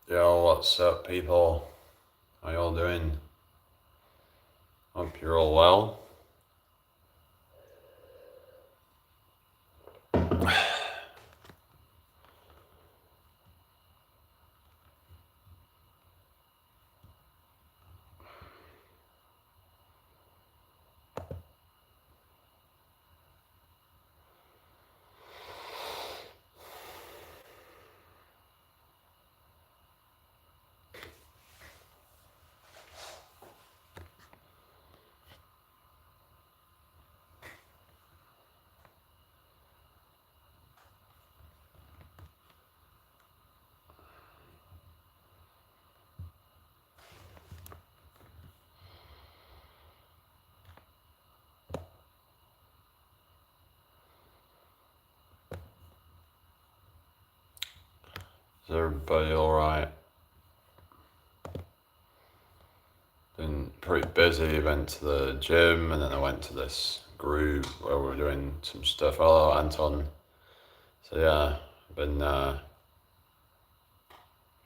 Yo, what's up, people? How y'all doing? Hope you're all well. Is everybody alright? Been pretty busy, went to the gym and then I went to this group where we were doing some stuff. Hello, Anton. So yeah, been doing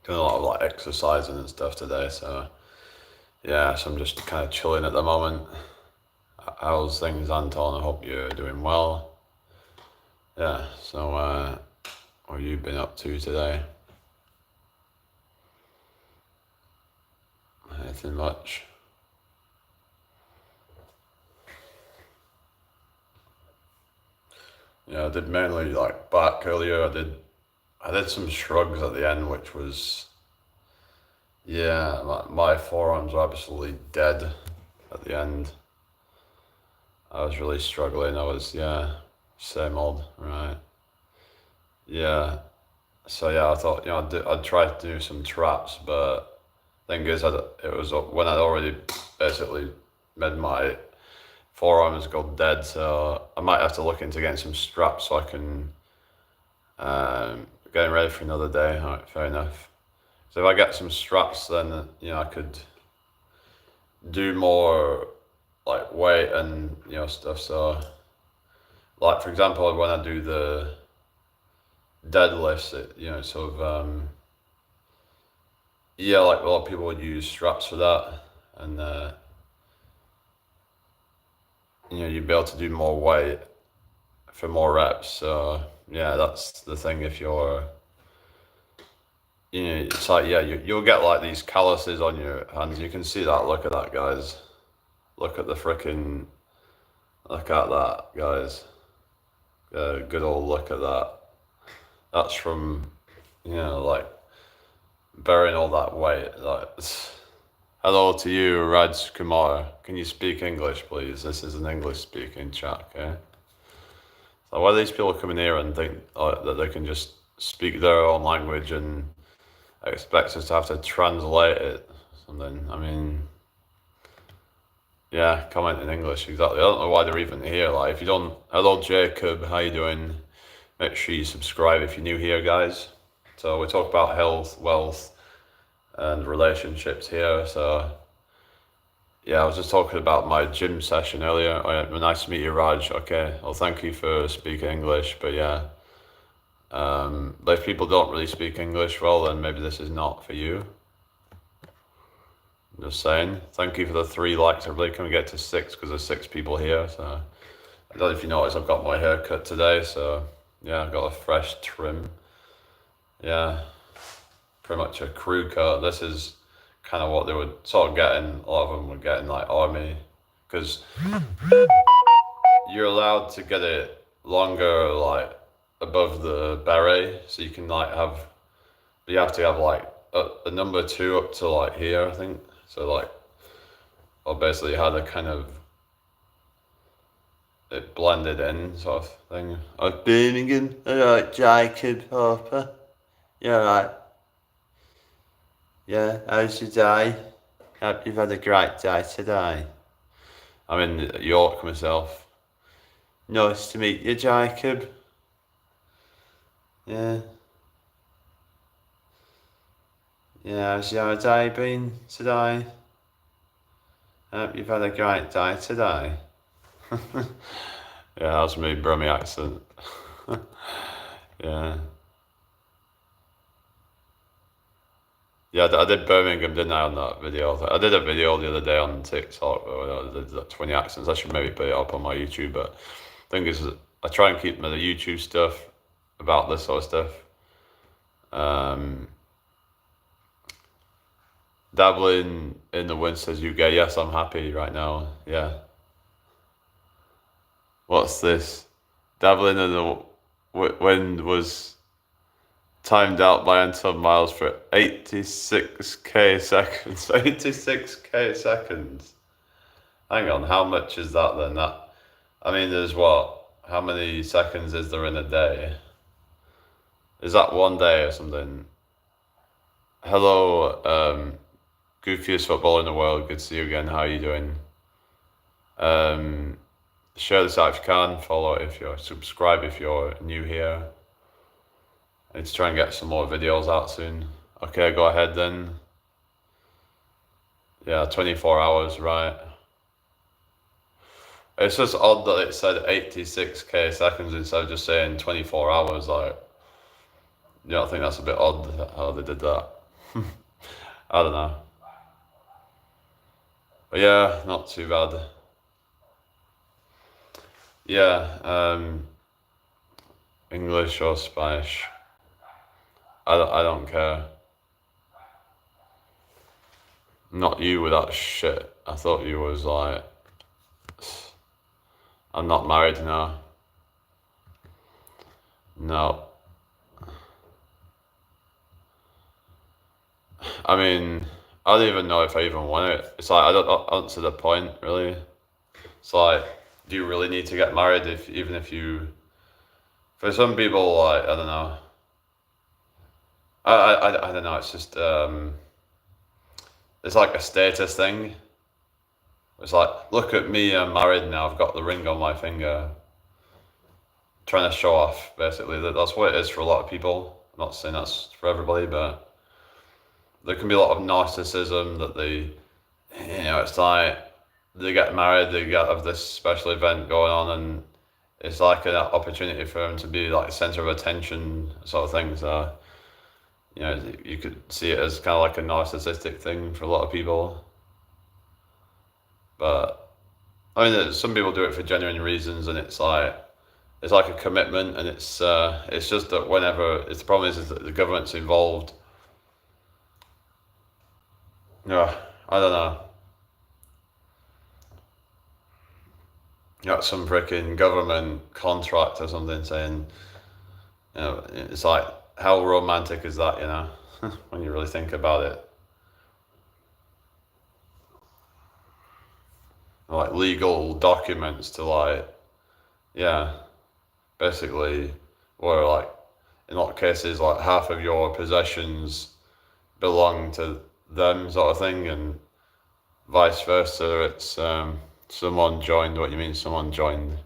a lot of like exercising and stuff today, so yeah, so I'm just kind of chilling at the moment. How's things, Anton? I hope you're doing well. Yeah, so what have you been up to today? Anything much? Yeah, I did mainly like back earlier. I did some shrugs at the end, which was yeah, my forearms were absolutely dead at the end. I was really struggling. I was yeah, same old, right? Yeah. So yeah, I thought I'd try to do some traps, but thing is, it was when I'd already basically made my forearms go dead. So I might have to look into getting some straps so I can getting ready for another day. All right, fair enough. So if I get some straps, then I could do more like weight and stuff. So like for example, when I do the deadlifts, sort of yeah, like a lot of people would use straps for that, and you'd be able to do more weight for more reps. So yeah, that's the thing. If you're it's like yeah, you'll get like these calluses on your hands. You can see that. Look at that, guys. Look at the freaking. Look at that, guys. Good old look at that. That's from, like bearing all that weight. Like, hello to you, Raj Kumar. Can you speak English, please? This is an English-speaking chat, okay? So why do these people come in here and think that they can just speak their own language and expect us to have to translate it? Something. I mean, yeah, comment in English, exactly. I don't know why they're even here. Like, if you don't, hello Jacob, how you doing? Make sure you subscribe if you're new here, guys. So we talk about health, wealth, and relationships here. So yeah, I was just talking about my gym session earlier. Nice to meet you, Raj. Okay, well, thank you for speaking English. But yeah, but if people don't really speak English, well, then maybe this is not for you. I'm just saying. Thank you for the 3 likes. I really couldn't get to 6 because there's 6 people here. So I don't know if you noticed, I've got my hair cut today. So yeah, I've got a fresh trim. Yeah, pretty much a crew cut. This is kind of what they were sort of getting. A lot of them were getting like army, because you're allowed to get it longer, like above the beret, so you can like have. But you have to have like a number 2 up to like here, I think. So like, I basically had a kind of it blended in sort of thing. Oh, Birmingham, alright, Jacob Harper. Yeah, right. Yeah, how's your day? Hope you've had a great day today. I'm in York myself. Nice to meet you, Jacob. Yeah. Yeah, how's your day been today? Hope you've had a great day today. Yeah, that's me, Brummy accent. Yeah. Yeah, I did Birmingham, didn't I, on that video? I did a video the other day on TikTok where I did like 20 accents. I should maybe put it up on my YouTube, but the thing is, I try and keep my YouTube stuff about this sort of stuff. Um, Dabbling in the wind says you gay. Yes, I'm happy right now. Yeah. What's this? Dabbling in the wind was timed out by Anton Miles for 86k seconds. 86k seconds. Hang on, how much is that then? I mean, there's what? How many seconds is there in a day? Is that one day or something? Hello, goofiest footballer in the world. Good to see you again. How are you doing? Share this out if you can. Follow if you're subscribe if you're new here. I need to try and get some more videos out soon. Okay, go ahead then. Yeah, 24 hours, right. It's just odd that it said 86k seconds instead of just saying 24 hours. Like, I think that's a bit odd how they did that. I don't know. But yeah, not too bad. Yeah, English or Spanish. I don't care. Not you with that shit. I thought you was like, I'm not married now. No. I mean, I don't even know if I even want it. It's like, I don't answer the point, really. It's like, do you really need to get married even if you, for some people, like, I don't know. I don't know, it's just, it's like a status thing. It's like, look at me, I'm married now, I've got the ring on my finger. Trying to show off, basically. That's what it is for a lot of people. I'm not saying that's for everybody, but there can be a lot of narcissism that it's like, they get married, have this special event going on, and it's like an opportunity for them to be like a center of attention sort of thing. So, you could see it as kind of like a narcissistic thing for a lot of people. But I mean, some people do it for genuine reasons, and it's like a commitment, and it's just that whenever the problem is that the government's involved. Yeah, I don't know. You got some freaking government contract or something saying, it's like, how romantic is that, when you really think about it? Like legal documents to basically, or like, in a lot of cases, like half of your possessions belong to them sort of thing, and vice versa. It's someone joined. What you mean someone joined?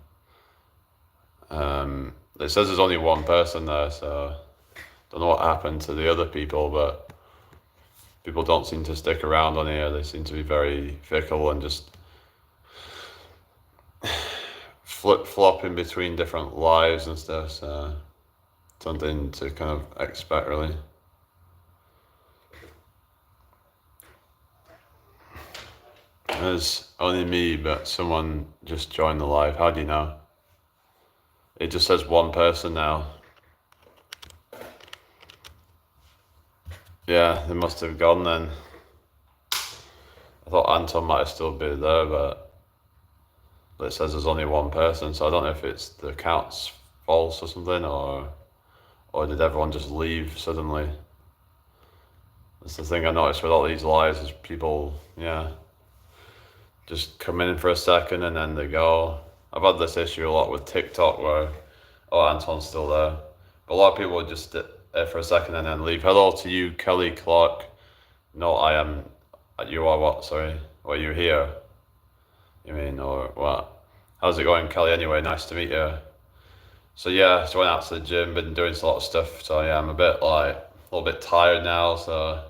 It says there's only one person there, so don't know what happened to the other people, but people don't seem to stick around on here. They seem to be very fickle and just flip-flopping between different lives and stuff, so something to kind of expect, really. There's only me, but someone just joined the live. How do you know? It just says one person now. Yeah, they must have gone then. I thought Anton might have still been there, but it says there's only one person, so I don't know if it's the account's false or something, or did everyone just leave suddenly? That's the thing I noticed with all these lives is people, just come in for a second and then they go. I've had this issue a lot with TikTok where, Anton's still there. But a lot of people would just sit there for a second and then leave. Hello to you, Kelly Clark. No, I am. You are what? Sorry. Well, you're here. You mean, or what? How's it going, Kelly? Anyway, nice to meet you. So yeah, so went out to the gym, been doing a lot of stuff. So yeah, I'm a little bit tired now. So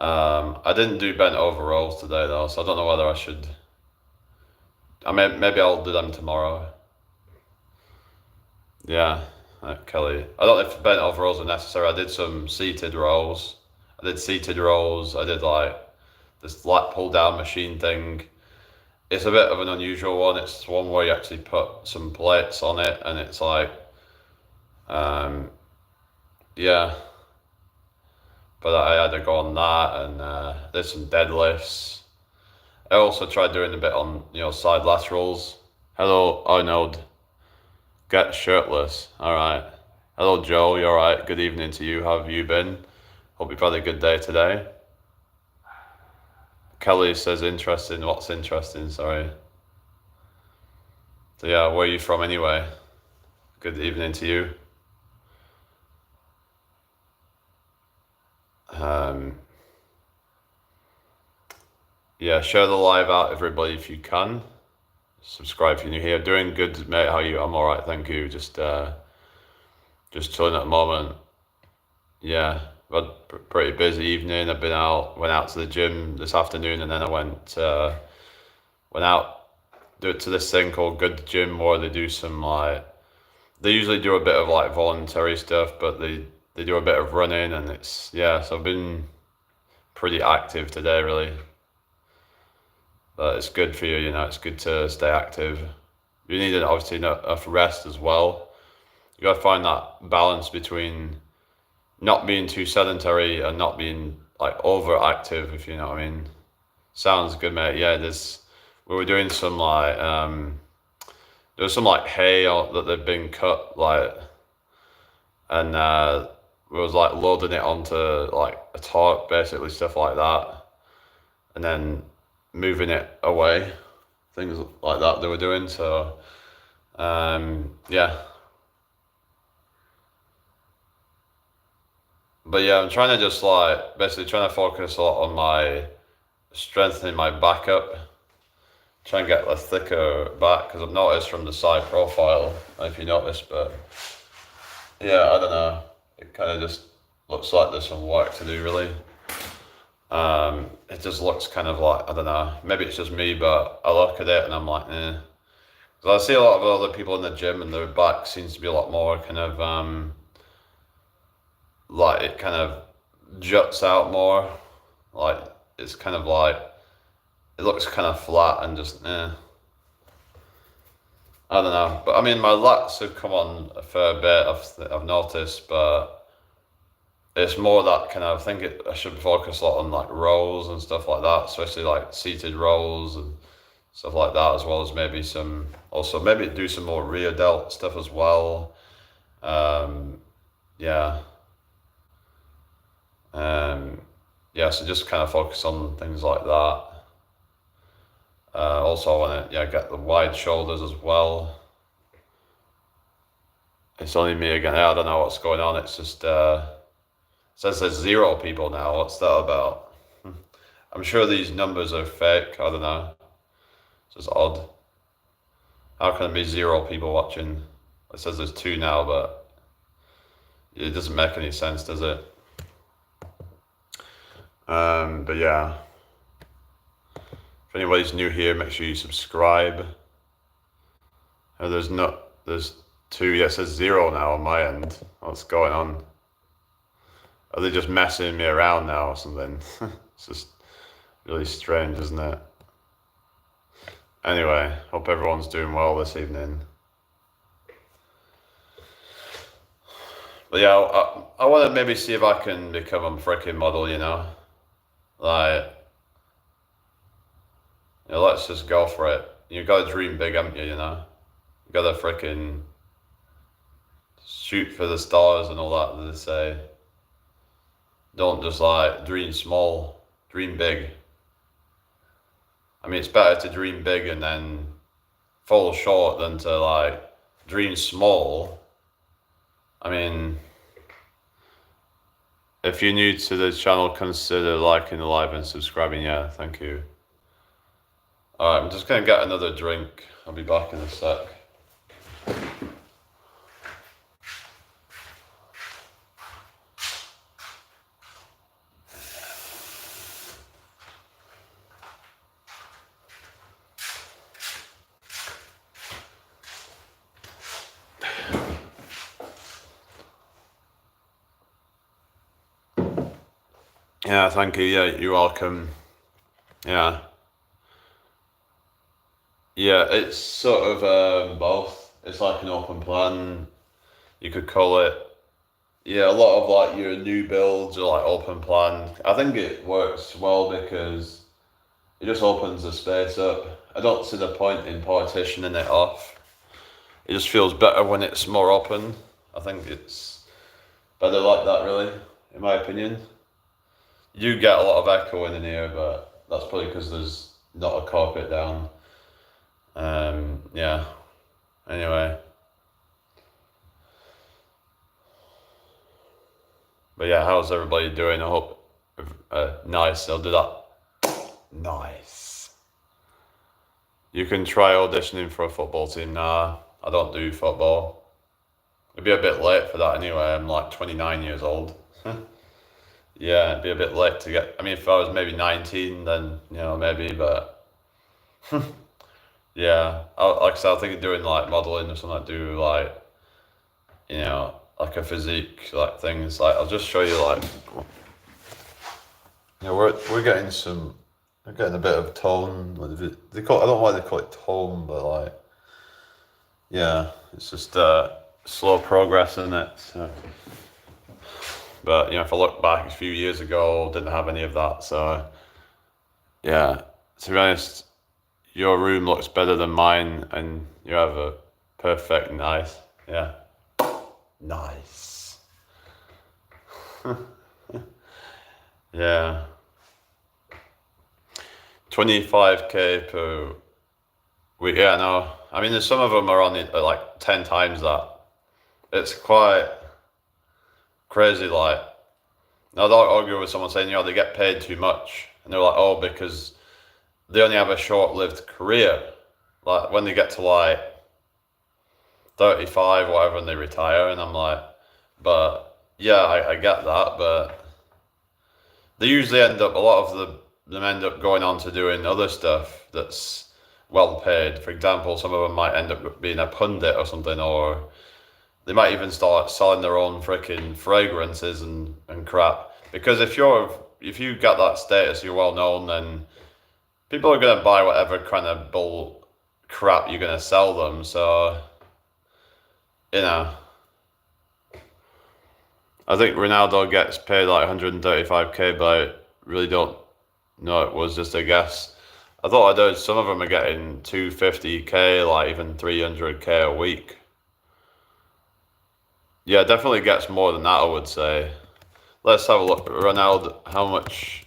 I didn't do bent over rolls today though, so I don't know whether I should. Maybe I'll do them tomorrow. Yeah, Kelly. I don't know if bent over rolls are necessary. I did some seated rolls, I did seated rows. I did like this lat pull down machine thing. It's a bit of an unusual one. It's one where you actually put some plates on it, and it's like, yeah. But I had to go on that, and did some deadlifts. I also tried doing a bit on, side laterals. Hello, Arnold. Get shirtless. All right. Hello, Joe. You all right? Good evening to you. How have you been? Hope you've had a good day today. Kelly says interesting. What's interesting? Sorry. So yeah, where are you from anyway? Good evening to you. Yeah, share the live out, everybody, if you can. Subscribe if you're new here. Doing good, mate. How are you? I'm all right, thank you. Just chilling at the moment. Yeah, I've had a pretty busy evening. Went out to the gym this afternoon, and then I went out to this thing called Good Gym, where they do some like, they usually do a bit of like voluntary stuff, but they do a bit of running, and so I've been pretty active today, really. But it's good for you, it's good to stay active. You need obviously enough rest as well. You gotta find that balance between not being too sedentary and not being like overactive, if you know what I mean. Sounds good, mate. Yeah, we were doing some like there was some like hay that they've been cut, like, and we was like loading it onto like a tarp, basically, stuff like that, and then moving it away, things like that they were doing. So yeah. But yeah, I'm trying to just like basically trying to focus a lot on my strengthening my back up, try and get a thicker back, because I've noticed from the side profile, I don't know if you noticed, but yeah, I don't know, it kind of just looks like there's some work to do, really. It just looks kind of like, I don't know, maybe it's just me, but I look at it and I'm like, eh. Because I see a lot of other people in the gym and their back seems to be a lot more kind of, like it kind of juts out more, like it's kind of like, it looks kind of flat and just, I don't know. But I mean, my lats have come on a fair bit, I've noticed, but it's more that kind of, I should focus a lot on like rows and stuff like that, especially like seated rows and stuff like that, as well as maybe maybe do some more rear delt stuff as well. Yeah. So just kind of focus on things like that. Also, I want to get the wide shoulders as well. It's only me again. I don't know what's going on. It's just it says there's 0 people now. What's that about? I'm sure these numbers are fake. I don't know. It's just odd. How can there be 0 people watching? It says there's 2 now, but it doesn't make any sense, does it? But yeah. If anybody's new here, make sure you subscribe. There's 2. Yeah, it says 0 now on my end. What's going on? Are they just messing me around now or something? It's just really strange, isn't it? Anyway, hope everyone's doing well this evening. But yeah, I want to maybe see if I can become a freaking model, like, let's just go for it. You gotta dream big, haven't you? You gotta freaking shoot for the stars and all that they say. Don't just like dream small, dream big. I mean, it's better to dream big and then fall short than to like dream small. I mean, if you're new to the channel, consider liking the live and subscribing. Yeah, thank you. Alright, I'm just gonna get another drink. I'll be back in a sec. Yeah, thank you. Yeah, you're welcome. Yeah. Yeah, it's sort of both. It's like an open plan, you could call it. Yeah, a lot of like your new builds are like open plan. I think it works well because it just opens the space up. I don't see the point in partitioning it off. It just feels better when it's more open. I think it's better like that, really, in my opinion. You get a lot of echo in here, but that's probably because there's not a carpet down. Yeah. Anyway. But yeah, how's everybody doing? I hope nice. I'll do that. Nice. You can try auditioning for a football team. Nah, I don't do football. It'd be a bit late for that anyway. I'm like 29 years old. Yeah, it'd be a bit late to get. I mean, if I was maybe 19, then maybe. But yeah, like I said, I think of doing like modeling or something. Like do like like a physique like things. Like I'll just show you like. We're getting some. We're getting a bit of tone. They call. I don't know why they call it tone, but like, yeah, it's just slow progress in it. So. But if I look back a few years ago, didn't have any of that. So yeah, to be honest, your room looks better than mine, and you have a perfect nice. Yeah, nice. Yeah. 25K per week. Yeah, no. I mean, there's some of them are on like 10 times that. It's quite crazy. Like, now don't argue with someone saying they get paid too much, and they're like, oh, because they only have a short-lived career. Like when they get to like 35 or whatever, and they retire, and I'm like, but yeah, I get that, but they usually end up. A lot of them end up going on to doing other stuff that's well paid. For example, some of them might end up being a pundit or something, or they might even start selling their own freaking fragrances and crap. Because if you get that status, you're well known, then people are gonna buy whatever kind of bull crap you're gonna sell them. So I think Ronaldo gets paid like 135K, but I really don't know. It was just a guess. I thought some of them are getting 250K, like even 300K a week. Yeah, definitely gets more than that, I would say. Let's have a look. Ronaldo, how much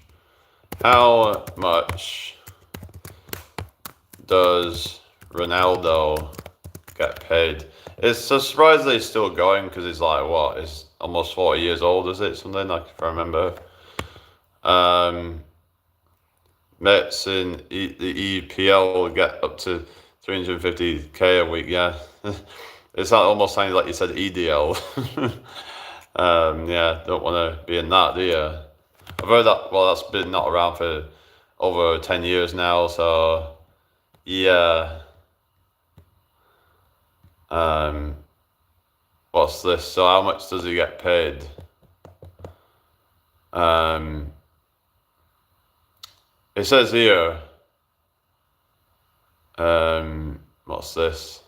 does Ronaldo get paid? It's surprisingly still going because he's like, what? He's almost 40 years old, is it? Something like, if I remember. Mets in the EPL will get up to 350K a week, yeah. It's not almost sounding like you said EDL. Yeah, don't want to be in that, do you? I've heard that, well, that's been not around for over 10 years now, so yeah. What's this? So how much does he get paid? It says here, what's this?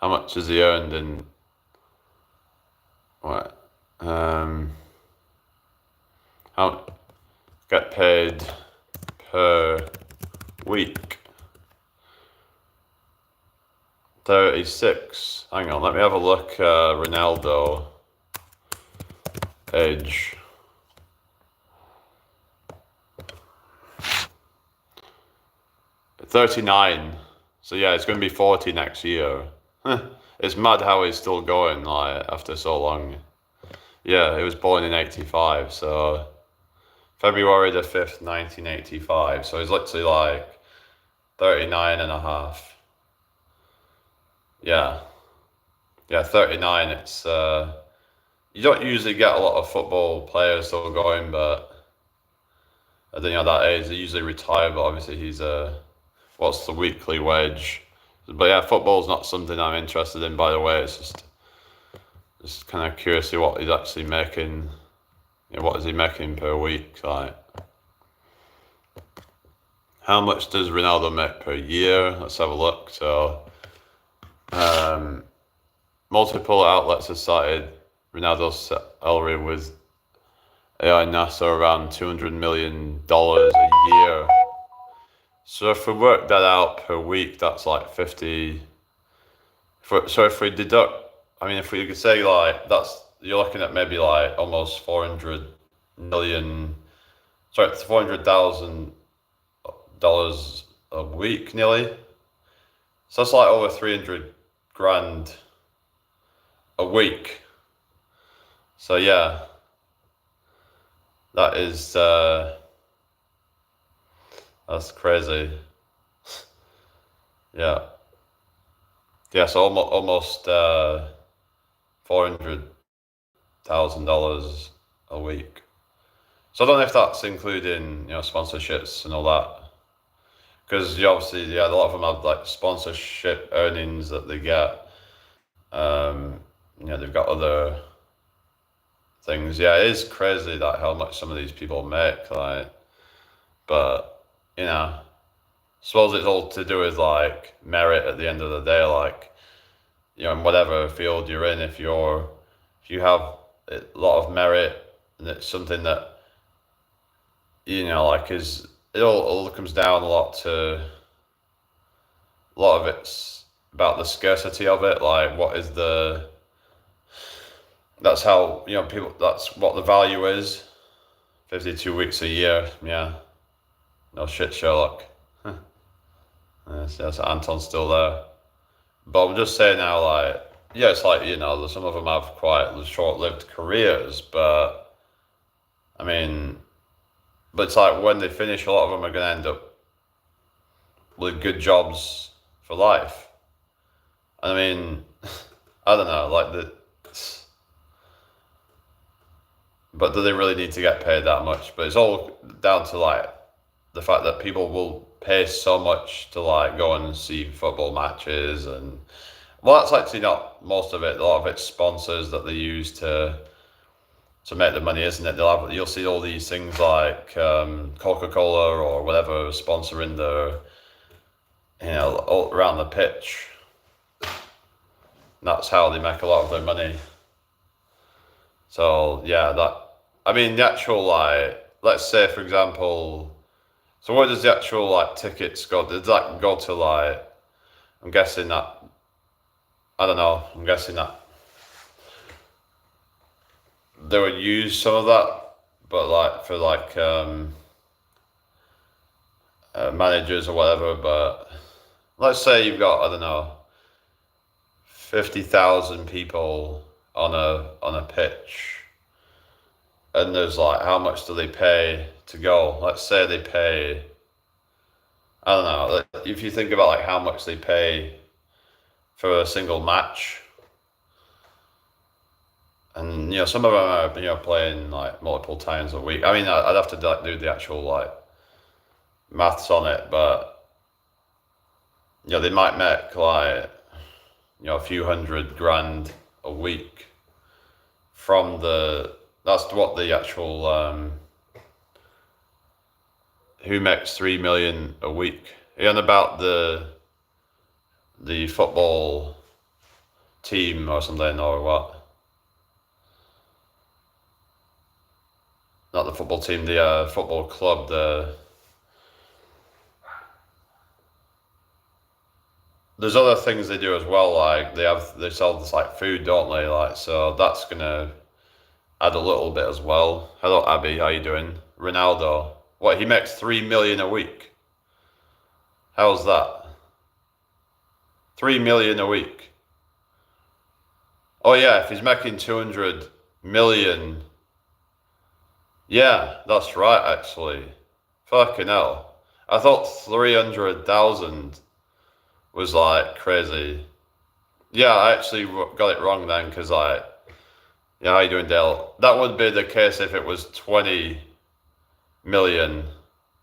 How much has he earned in what? How get paid per week? 36. Hang on, let me have a look. Ronaldo age. $39. So yeah, it's going to be 40 next year. It's mad how he's still going like after so long. Yeah, he was born in 85, so February the 5th, 1985. So he's literally like 39 and a half. Yeah. Yeah, 39. It's you don't usually get a lot of football players still going, but I think at that age they usually retire, but obviously he's what's the weekly wage? But yeah, football's not something I'm interested in, by the way. It's just kind of curious to see what he's actually making. what is he making per week? Like, how much does Ronaldo make per year? Let's have a look. So, multiple outlets have cited Ronaldo's salary with AI NASA around $200 million a year. So if we work that out per week, that's like 50. So if we deduct, I mean, if we could say like you're looking at maybe like almost 400 million, sorry, $400,000 a week nearly. So that's like over 300 grand a week. So yeah, that is that's crazy. Yeah. Yeah, so almost $400,000 a week. So I don't know if that's including sponsorships and all that, because obviously a lot of them have like sponsorship earnings that they get. They've got other things. Yeah, it is crazy that how much some of these people make. Like, but suppose it's all to do with like merit at the end of the day. Like, in whatever field you're in, if you have a lot of merit and it's something that like it all comes down a lot of it's about the scarcity of it. Like, that's how people, that's what the value is. 52 weeks a year. Yeah, no shit, Sherlock. Yes, Anton's still there. But I'm just saying now, like, yeah, it's like, some of them have quite short-lived careers, but, I mean, but it's like when they finish, a lot of them are going to end up with good jobs for life. And I mean, I don't know, but do they really need to get paid that much? But it's all down to, like, the fact that people will pay so much to, like, go and see football matches and... Well, that's actually not most of it. A lot of it's sponsors that they use to make the money, isn't it? You'll see all these things like Coca-Cola or whatever sponsoring all around the pitch. And that's how they make a lot of their money. So yeah, the actual, like, let's say for example, so where does the actual like tickets go? Does that go to like? I'm guessing that. I don't know. I'm guessing that they would use some of that, but like for like managers or whatever. But let's say you've got, I don't know, 50,000 people on a pitch, and there's like, how much do they pay to go? Let's say they pay, I don't know, if you think about like how much they pay for a single match, and some of them are playing like multiple times a week. I mean, I'd have to do the actual like maths on it, but they might make like a few hundred grand a week from that's what the actual who makes 3 million a week. And about the football team or something, or what? Not the football team, the football club. There's other things they do as well. Like they sell this like food, don't they? Like, so that's gonna add a little bit as well. Hello, Abby. How you doing? Ronaldo. What, he makes 3 million a week? How's that? 3 million a week. Oh yeah, if he's making 200 million. Yeah, that's right, actually. Fucking hell. I thought 300,000 was like crazy. Yeah, I actually got it wrong then, because yeah, how you doing, Dale? That would be the case if it was 20 million.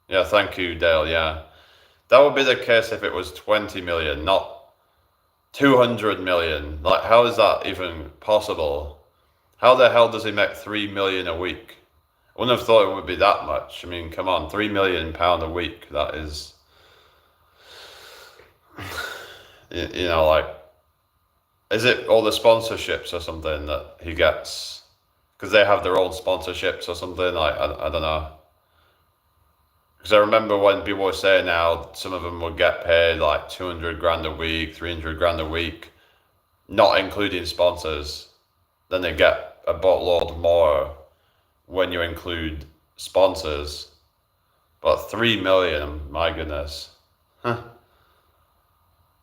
Yeah, thank you, Dale, yeah. That would be the case if it was 20 million, not 200 million. Like, how is that even possible? How the hell does he make 3 million a week? I wouldn't have thought it would be that much. I mean, come on, £3 million a week. That is, you know, like, is it all the sponsorships or something that he gets? Because they have their own sponsorships or something. I don't know. Because I remember when people were saying now some of them would get paid like 200 grand a week, 300 grand a week, not including sponsors. Then they get a boatload more when you include sponsors. But 3 million, my goodness. Huh.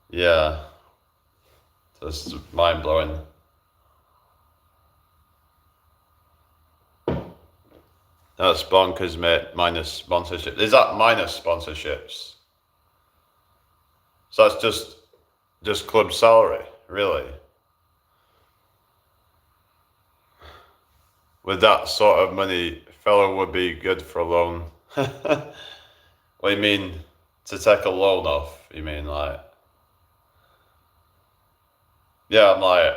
Yeah, that's mind blowing. That's bonkers, mate. Minus sponsorship. Is that minus sponsorships? So that's just club salary, really. With that sort of money, fellow would be good for a loan. What do you mean to take a loan off? You mean like? Yeah, I'm like.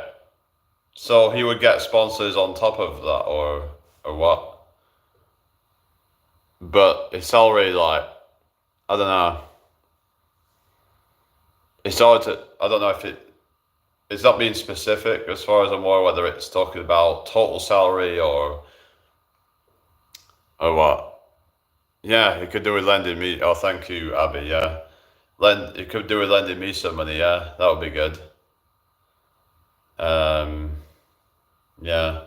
So he would get sponsors on top of that, or what? But his salary, like, I don't know. It's hard to. I don't know if it's not being specific as far as I'm aware, whether it's talking about total salary or what. Yeah, he could do with lending me. Oh, thank you, Abby. Yeah, he could do with lending me some money. Yeah, that would be good. Um, yeah,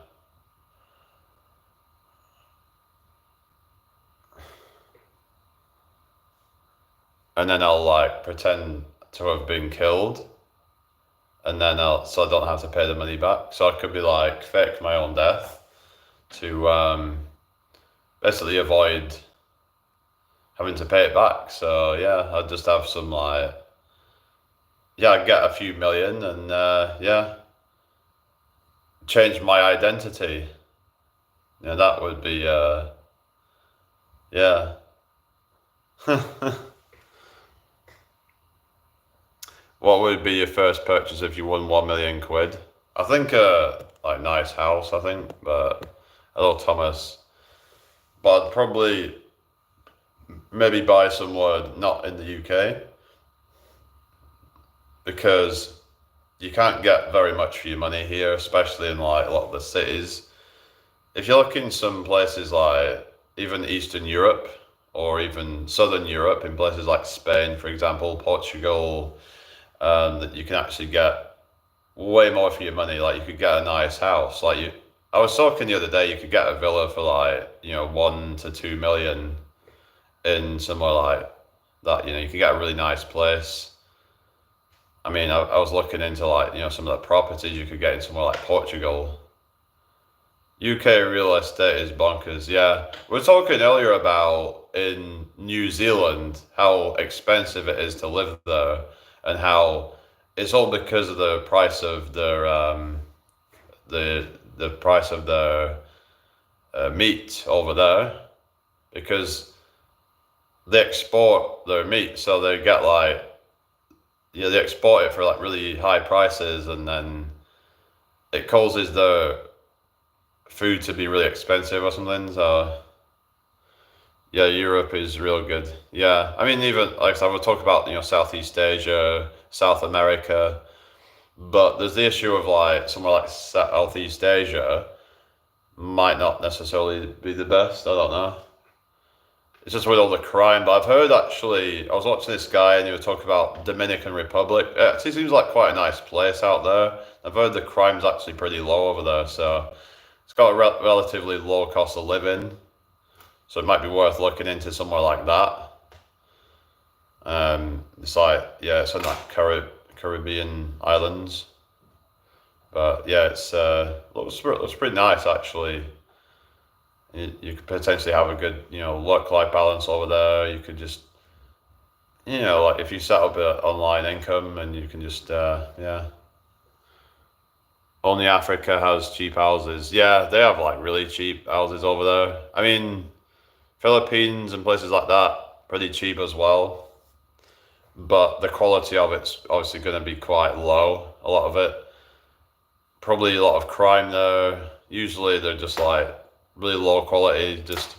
and then I'll like pretend to have been killed, and then so I don't have to pay the money back. So I could be like fake my own death to basically avoid having to pay it back. So yeah, I'd just have some like, yeah, I'd get a few million and yeah, change my identity. Yeah, that would be yeah. What would be your first purchase if you won 1 million quid? I think like nice house, I think, but hello Thomas. But I'd probably maybe buy somewhere not in the UK because you can't get very much for your money here, especially in like a lot of the cities. If you're looking some places like even Eastern Europe or even Southern Europe, in places like Spain, for example, Portugal, that you can actually get way more for your money. Like you could get a nice house. I was talking the other day, you could get a villa for like 1 to 2 million in somewhere like that. You could get a really nice place. I mean, I was looking into like some of the properties you could get in somewhere like Portugal. UK real estate is bonkers. Yeah, we were talking earlier about in New Zealand how expensive it is to live there, and how it's all because of the price of their the price of their meat over there, because they export their meat, so they get like they export it for like really high prices, and then it causes the food to be really expensive or something. So yeah, Europe is real good. Yeah, I mean even like I would talk about Southeast Asia, South America, but there's the issue of like somewhere like Southeast Asia might not necessarily be the best. I don't know. It's just with all the crime. But I've heard actually, I was watching this guy and he was talking about Dominican Republic. It actually seems like quite a nice place out there. I've heard the crime's actually pretty low over there, so it's got a relatively low cost of living. So it might be worth looking into somewhere like that. It's like, yeah, it's on like Caribbean islands. But yeah, it's looks pretty nice actually. You could potentially have a good, work-life balance over there. You could just, like if you set up an online income and you can just, yeah. Only Africa has cheap houses. Yeah, they have like really cheap houses over there. I mean, Philippines and places like that, pretty cheap as well. But the quality of it's obviously going to be quite low, a lot of it. Probably a lot of crime there. Usually they're just like, really low quality, just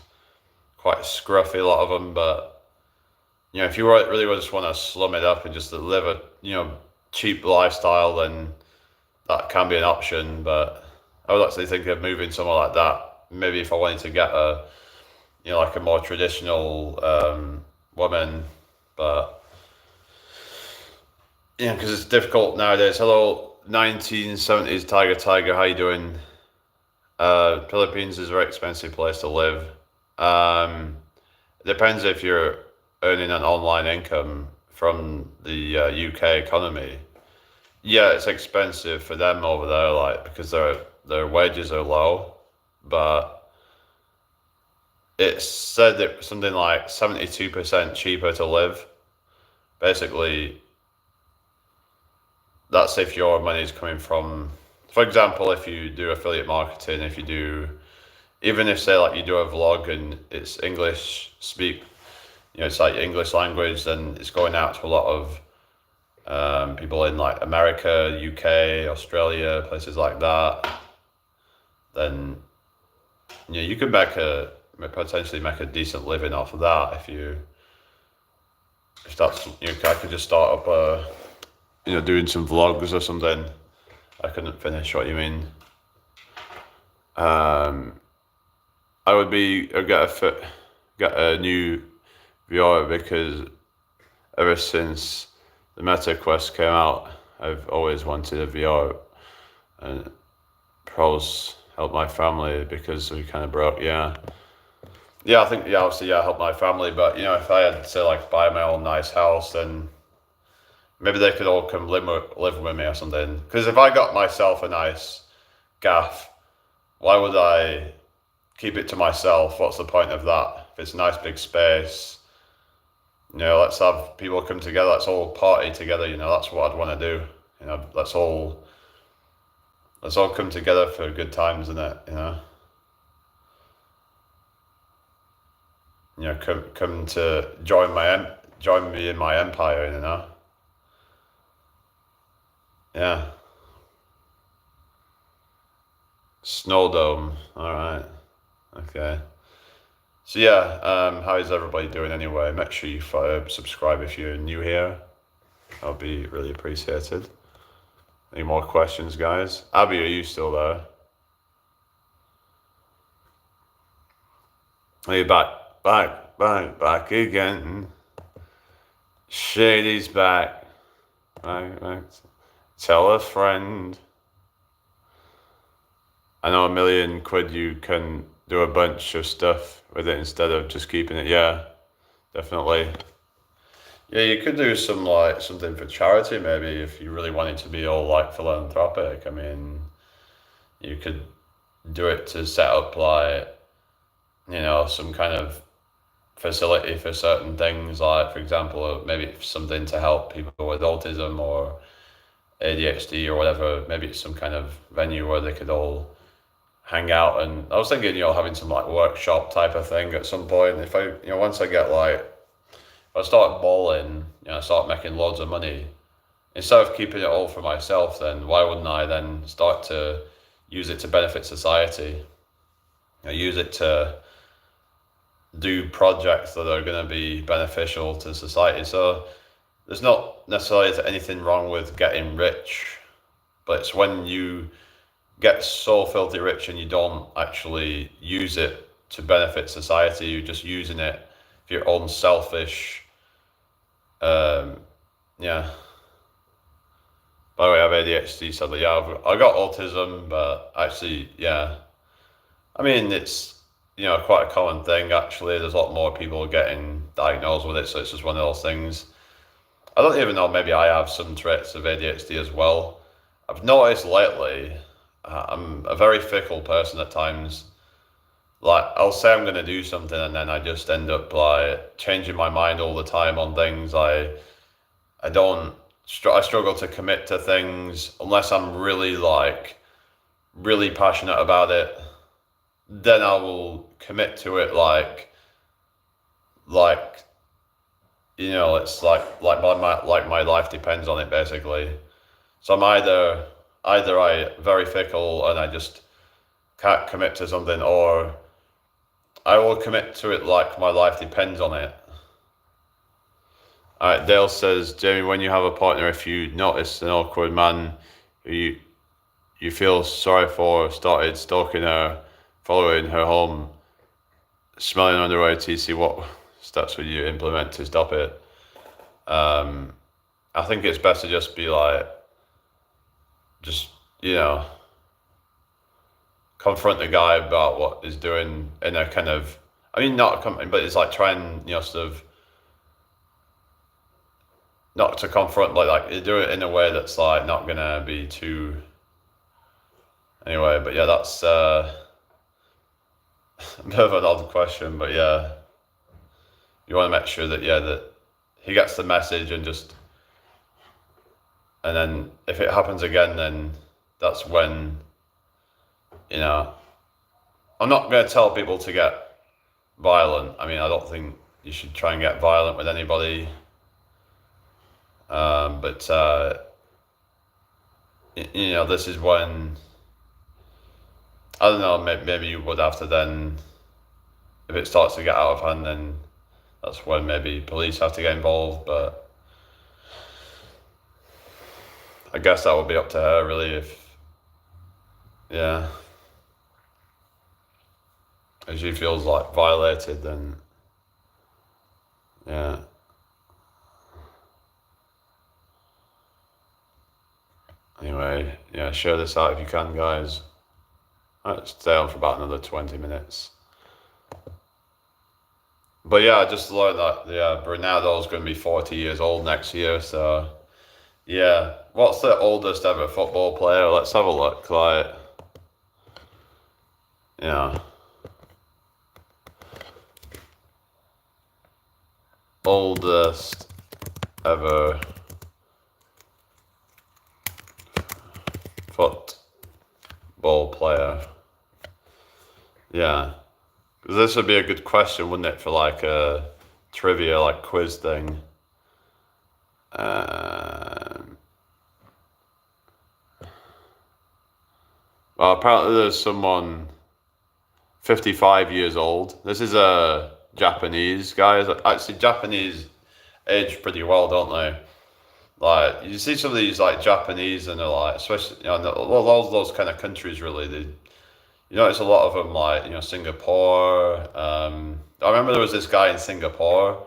quite scruffy, a lot of them. But if you really just want to slum it up and just live a cheap lifestyle, then that can be an option. But I would actually think of moving somewhere like that. Maybe if I wanted to get a like a more traditional woman, but because it's difficult nowadays. Hello, 1970s Tiger, how you doing? Philippines is a very expensive place to live. It depends if you're earning an online income from the UK economy. Yeah, it's expensive for them over there, like because their wages are low, but it's said that something like 72% cheaper to live. Basically, that's if your money is coming from, for example, if you do affiliate marketing, if you do, even if say like you do a vlog and it's English speak, it's like English language, then it's going out to a lot of people in like America, UK, Australia, places like that. Then you could potentially make a decent living off of that if that's I could just start up doing some vlogs or something. I couldn't finish what you mean. I would get a new VR because ever since the Meta Quest came out, I've always wanted a VR, and pros help my family because we kind of broke. I think obviously help my family, but if I had to like buy my own nice house, then maybe they could all come live with me or something. Because if I got myself a nice gaff, why would I keep it to myself? What's the point of that? If it's a nice big space, let's have people come together. Let's all party together. That's what I'd want to do. Let's all come together for good times, isn't it? Come to join me in my empire. Yeah. Snow dome. All right. Okay. So how is everybody doing anyway? Make sure you subscribe if you're new here. That'll be really appreciated. Any more questions, guys? Abby, are you still there? Are you back again? Shady's back. Right. Tell a friend. I know £1,000,000 you can do a bunch of stuff with it instead of just keeping it. Yeah, definitely. Yeah, you could do something for charity maybe if you really wanted to be all like philanthropic. I mean, you could do it to set up like, some kind of facility for certain things, like for example, maybe something to help people with autism or ADHD or whatever. Maybe it's some kind of venue where they could all hang out. And I was thinking, having some like workshop type of thing at some point. If I, once I get if I start balling, start making loads of money, instead of keeping it all for myself, then why wouldn't I then start to use it to benefit society? Use it to do projects that are going to be beneficial to society. So there's not necessarily anything wrong with getting rich, but it's when you get so filthy rich and you don't actually use it to benefit society, you're just using it for your own selfish, yeah. By the way, I have ADHD, sadly. Yeah, I got autism, but actually, I mean, it's, quite a common thing, actually. There's a lot more people getting diagnosed with it, so it's just one of those things. I don't even know, maybe I have some traits of ADHD as well. I've noticed lately, I'm a very fickle person at times. Like, I'll say I'm going to do something and then I just end up like changing my mind all the time on things. I struggle to commit to things unless I'm really passionate about it. Then I will commit to it it's like my life depends on it, basically. So I'm either I very fickle and I just can't commit to something, or I will commit to it like my life depends on it. Alright, Dale says, Jamie, when you have a partner, if you notice an awkward man who you feel sorry for started stalking her, following her home, smelling underwear, etc., what steps would you implement to stop it? I think it's best to just be like, just, confront the guy about what he's doing in a kind of, but it's like try and, sort of, not to confront, like you do it in a way that's like not gonna be too, anyway, but yeah, that's a bit of an odd question, but yeah, you want to make sure that, that he gets the message and then if it happens again, then that's when, I'm not going to tell people to get violent. I mean, I don't think you should try and get violent with anybody. But this is when, I don't know, maybe you would have to then, if it starts to get out of hand, then that's when maybe police have to get involved, but I guess that would be up to her, really, if she feels like violated, then yeah. Anyway, share this out if you can, guys. Let's stay on for about another 20 minutes. But yeah, I just learned that, Ronaldo's going to be 40 years old next year, so yeah. What's the oldest ever football player? Let's have a look, like, oldest ever football player. Yeah. This would be a good question, wouldn't it, for like a trivia, like quiz thing. Well, apparently there's someone 55 years old. This is a Japanese guy. Actually, Japanese age pretty well, don't they? Like, you see some of these like Japanese, and they're like, especially all those kind of countries, really. It's a lot of them, like, Singapore. I remember there was this guy in Singapore,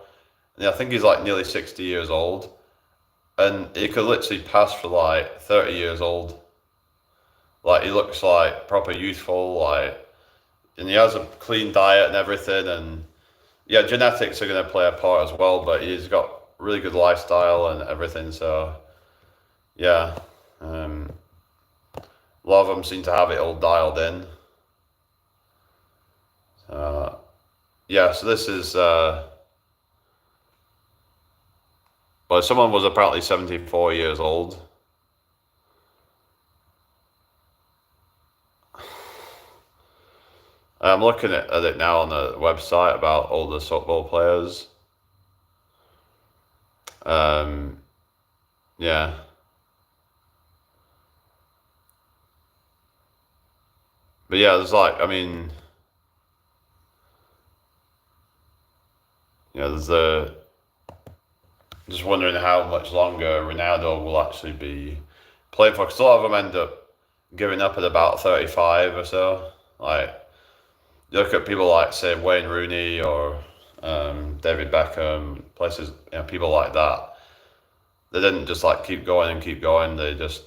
and I think he's like nearly 60 years old, and he could literally pass for like 30 years old. Like, he looks like proper youthful, like, and he has a clean diet and everything, and yeah, genetics are going to play a part as well, but he's got really good lifestyle and everything, so yeah. A lot of them seem to have it all dialed in. So this is, someone was apparently 74 years old. I'm looking at it now on the website about all the football players. Yeah. But yeah, there's like, there's just wondering how much longer Ronaldo will actually be playing for, because a lot of them end up giving up at about 35 or so. Like, you look at people like, say, Wayne Rooney or David Beckham, places, people like that. They didn't just like keep going and keep going. They just,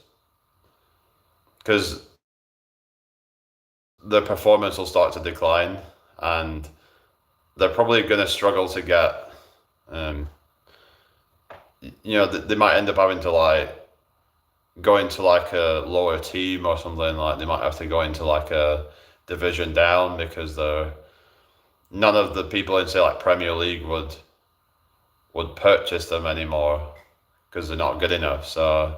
because their performance will start to decline, and they're probably going to struggle to get, they might end up having to like go into like a lower team or something. Like, they might have to go into like a division down, because none of the people in, say, like Premier League would purchase them anymore, because they're not good enough. So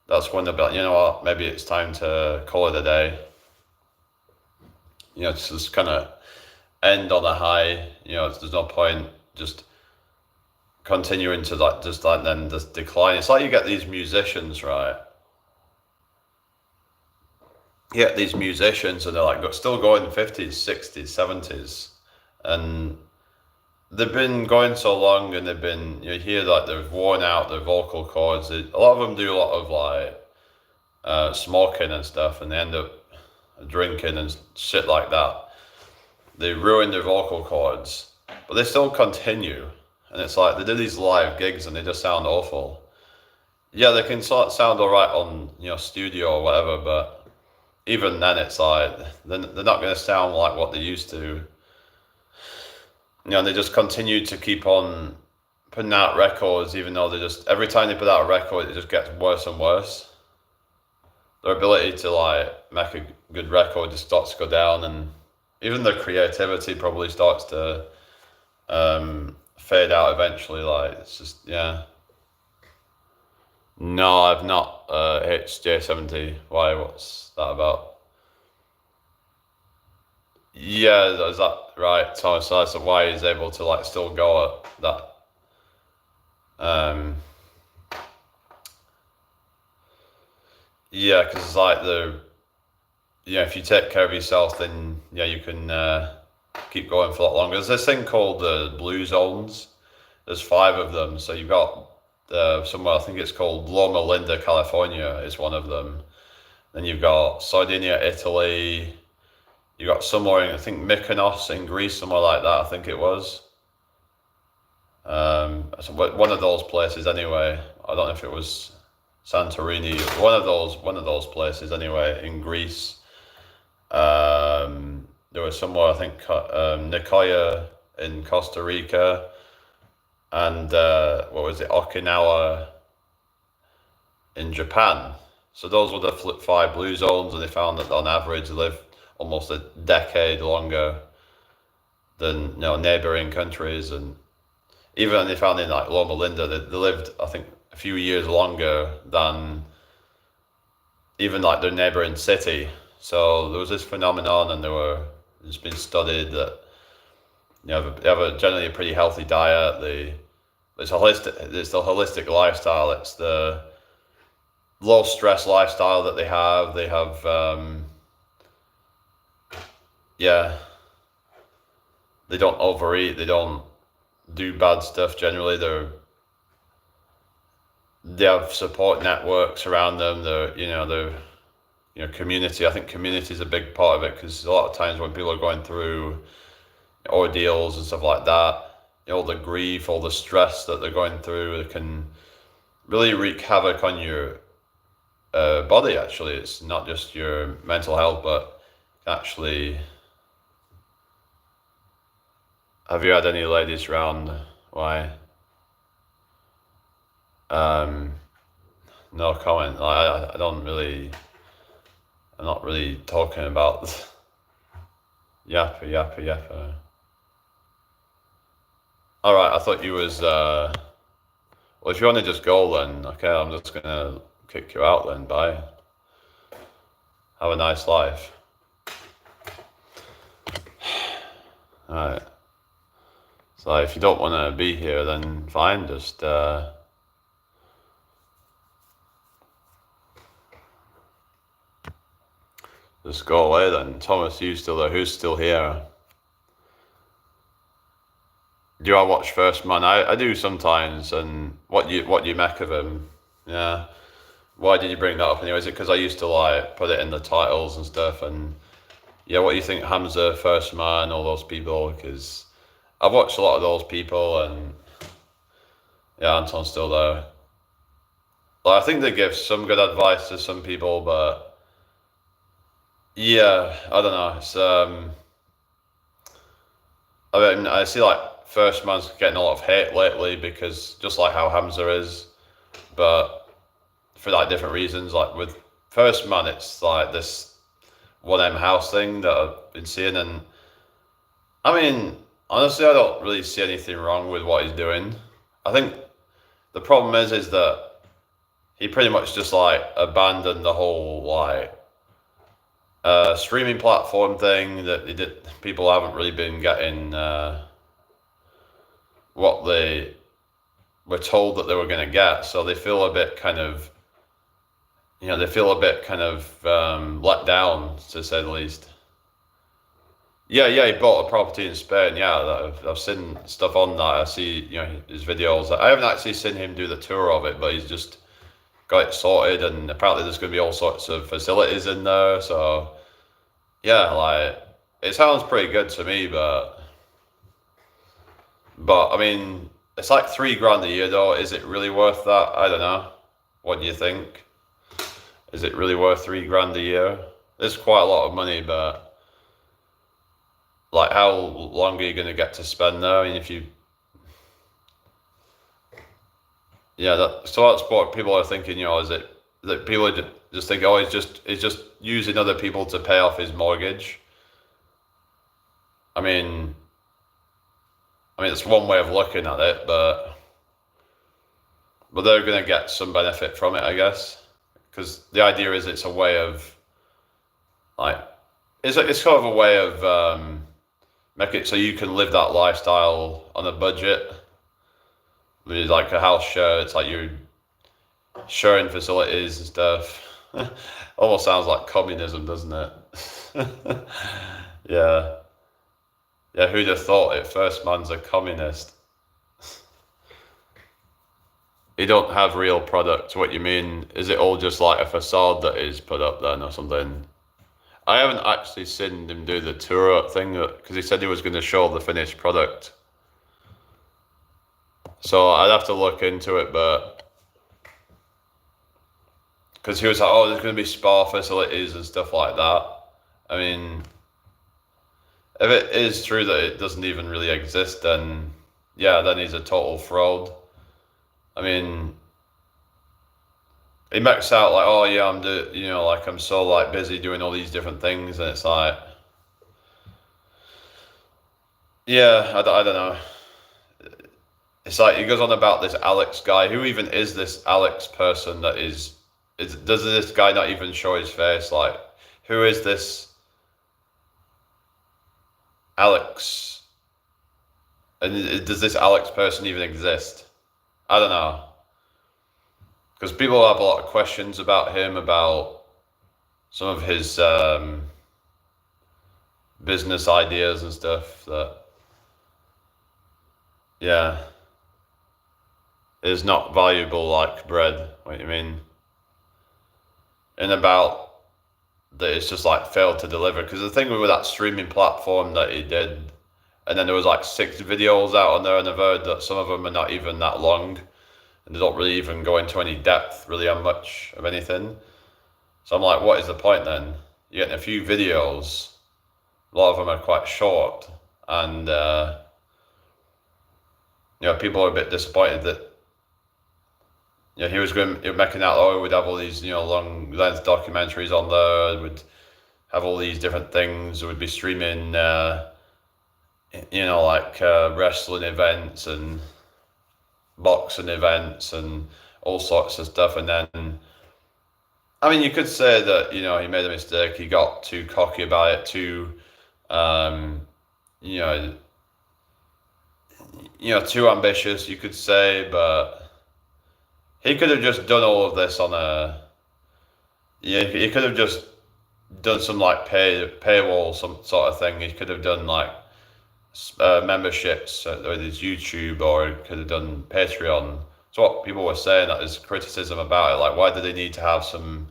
that's when they'll be like, you know what, maybe it's time to call it a day. Just kind of end on a high. There's no point just continuing to like just like then just decline. It's like you get these musicians, right? You get these musicians, and they're like still going 50s, 60s, 70s, and they've been going so long, and they've been, you hear like they've worn out their vocal cords. A lot of them do a lot of like smoking and stuff, and they end up drinking and shit like that. They ruin their vocal cords, but they still continue. And it's like they do these live gigs and they just sound awful. Yeah, they can sort of sound alright on, studio or whatever, but even then it's like they're not going to sound like what they used to. They just continue to keep on putting out records, even though every time they put out a record, it just gets worse and worse. Their ability to like make a good record just starts to go down, and even their creativity probably starts to fade out eventually. Like, it's just, yeah. No, I've not HJ70. Why? What's that about? Yeah, is that right, Thomas? So that's why he's able to like still go at that. Yeah, because it's like if you take care of yourself, then yeah, you can keep going for a lot longer. There's this thing called the blue zones. There's 5 of them. So you've got somewhere, I think it's called Loma Linda, California is one of them. Then you've got Sardinia, Italy. You got somewhere in, I think, Mykonos in Greece, somewhere like that, I think it was. So one of those places anyway. I don't know if it was Santorini, one of those places anyway in Greece. There was somewhere, I think, Nicoya in Costa Rica, and what was it, Okinawa in Japan. So those were the 5 blue zones, and they found that on average they live almost a decade longer than neighboring countries. And even they found in like Loma Linda, they lived, I think, a few years longer than even like their neighboring city. So there was this phenomenon, and it's been studied that they have a generally a pretty healthy diet. It's holistic. It's the holistic lifestyle. It's the low stress lifestyle that they have. They have they don't overeat. They don't do bad stuff generally. They have support networks around them. They're community. I think community is a big part of it, because a lot of times when people are going through ordeals and stuff like that, all the grief, all the stress that they're going through, it can really wreak havoc on your body. Actually, it's not just your mental health, but actually. Have you had any ladies around? Why? No comment. I don't really. I'm not really talking about yappa. All right, I thought you was. Well, if you want to just go, then okay. I'm just gonna kick you out. Then bye. Have a nice life. All right. So if you don't want to be here, then fine. Just go away then. Thomas, you still there? Who's still here? Do I watch First Man? I do sometimes. And what you make of him? Yeah. Why did you bring that up anyway? Is it because I used to like put it in the titles and stuff? And yeah, what do you think, Hamza, First Man, all those people? Because I've watched a lot of those people, and yeah, Anton's still there. Like, I think they give some good advice to some people, but yeah, I don't know. It's I mean, I see like First Man's getting a lot of hate lately, because just like how Hamza is, but for like different reasons. Like with First Man, it's like this 1M house thing that I've been seeing, and I mean, honestly, I don't really see anything wrong with what he's doing. I think the problem is that he pretty much just like abandoned the whole like streaming platform thing that they did. People haven't really been getting what they were told that they were going to get, so they feel a bit kind of, let down, to say the least. Yeah, yeah, he bought a property in Spain. Yeah, I've seen stuff on that. I see, his videos. I haven't actually seen him do the tour of it, but he's just got it sorted, and apparently there's going to be all sorts of facilities in there. So yeah, like it sounds pretty good to me, but I mean, it's like 3 grand a year though. Is it really worth that? I don't know. What do you think? Is it really worth 3 grand a year? It's quite a lot of money, but like, how long are you going to get to spend there? I mean, if you, yeah, so that's what people are thinking. Is it that people are just think, oh, he's just using other people to pay off his mortgage? I mean, it's one way of looking at it, but they're going to get some benefit from it, I guess, because the idea is it's a way of like it's kind of a way of make it so you can live that lifestyle on a budget. With like a house share, it's like you're sharing facilities and stuff. Almost sounds like communism, doesn't it? Yeah. Yeah, who'd have thought it? First man's a communist. You don't have real product. What you mean? Is it all just like a facade that is put up then or something? I haven't actually seen him do the tour thing because he said he was going to show the finished product. So I'd have to look into it, but because he was like, oh, there's going to be spa facilities and stuff like that. I mean, if it is true that it doesn't even really exist, then yeah, then he's a total fraud. I mean, he makes out like, oh yeah, like I'm so like busy doing all these different things, and it's like, yeah, I don't know. It's like he goes on about this Alex guy. Who even is this Alex person that does this guy not even show his face? Like, who is this Alex? And does this Alex person even exist? I don't know. Because people have a lot of questions about him, about some of his business ideas and stuff that, yeah, is not valuable like bread. What do you mean? And about that it's just like failed to deliver. Because the thing with that streaming platform that he did, and then there was like 6 videos out on there, and I've heard that some of them are not even that long, and they don't really even go into any depth really on much of anything. So I'm like, what is the point then? You're getting a few videos, a lot of them are quite short, and people are a bit disappointed that he was making out, oh, we'd have all these long length documentaries on there, would have all these different things, would be streaming wrestling events and boxing events and all sorts of stuff. And then, I mean, you could say that he made a mistake, he got too cocky about it, too too ambitious, you could say. But he could have just done all of this on he could have just done some like paywall, some sort of thing. He could have done like memberships with his YouTube, or he could have done Patreon. So what people were saying, that is criticism about it. Like, why do they need to have some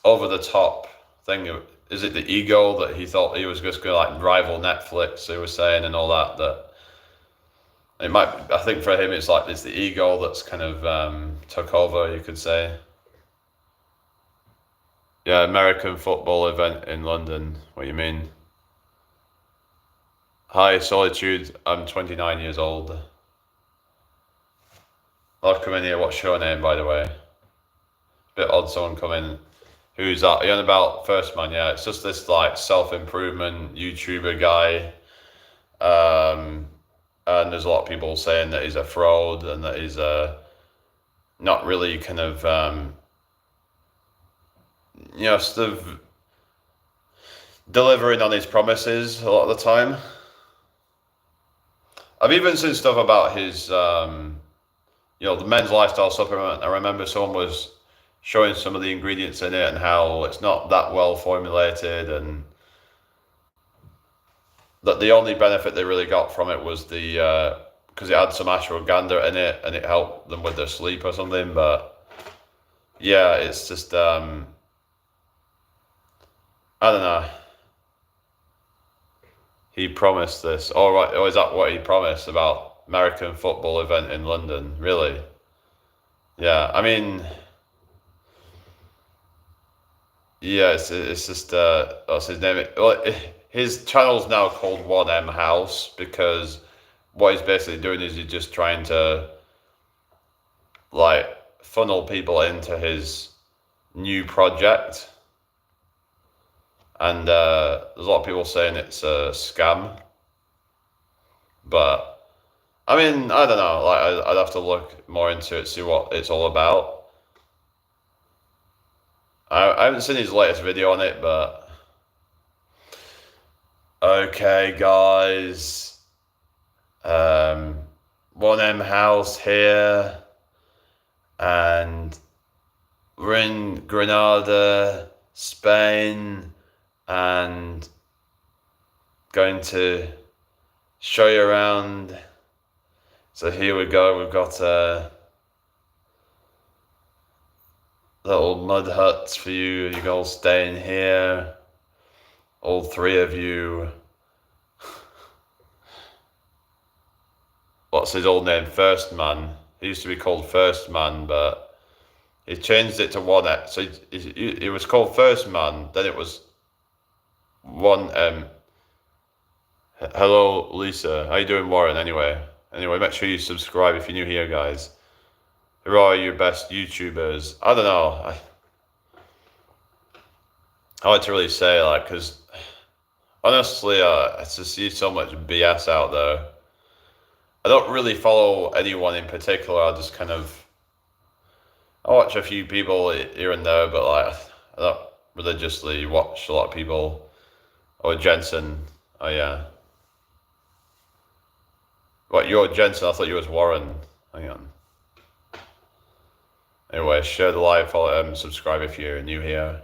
over the top thing? Is it the ego that he thought he was just going to like rival Netflix? He was saying, and all that it might. I think for him, it's the ego that's kind of took over, you could say. Yeah, American football event in London. What do you mean? Hi, Solitude. I'm 29 years old. I'll come in here. What's your name, by the way? Bit odd someone come in. Who's that? Are you on about First Man? Yeah, it's just this like self-improvement YouTuber guy. And there's a lot of people saying that he's a fraud and that he's not really kind of sort of delivering on his promises a lot of the time. I've even seen stuff about his the men's lifestyle supplement. I remember someone was showing some of the ingredients in it and how it's not that well formulated, and that the only benefit they really got from it was the because it had some ashwagandha in it and it helped them with their sleep or something. But yeah, it's just I don't know. He promised this. Oh right, oh is that what he promised about American football event in London? Really? Yeah, I mean, yeah, it's just what's his name? Well, his channel's now called 1M House because what he's basically doing is he's just trying to like funnel people into his new project, and there's a lot of people saying it's a scam, but I mean I don't know. Like I'd have to look more into it, see what it's all about. I haven't seen his latest video on it, but okay, guys. 1M House here, and we're in Granada, Spain, and going to show you around. So here we go. We've got little mud huts for you. You can all stay in here. All three of you. What's his old name? First Man. He used to be called First Man, but he changed it to 1X. So it was called First Man. Then it was 1M. Hello, Lisa. How you doing, Warren? Anyway, make sure you subscribe if you're new here, guys. Who are your best YouTubers? I don't know. I like to really say, like, because honestly, I just see so much BS out there. I don't really follow anyone in particular. I just kind of I watch a few people here and there, but like I don't religiously watch a lot of people. Oh, Jensen. Oh yeah. What, you're Jensen? I thought you was Warren. Hang on. Anyway, share the live, follow, subscribe if you're new here.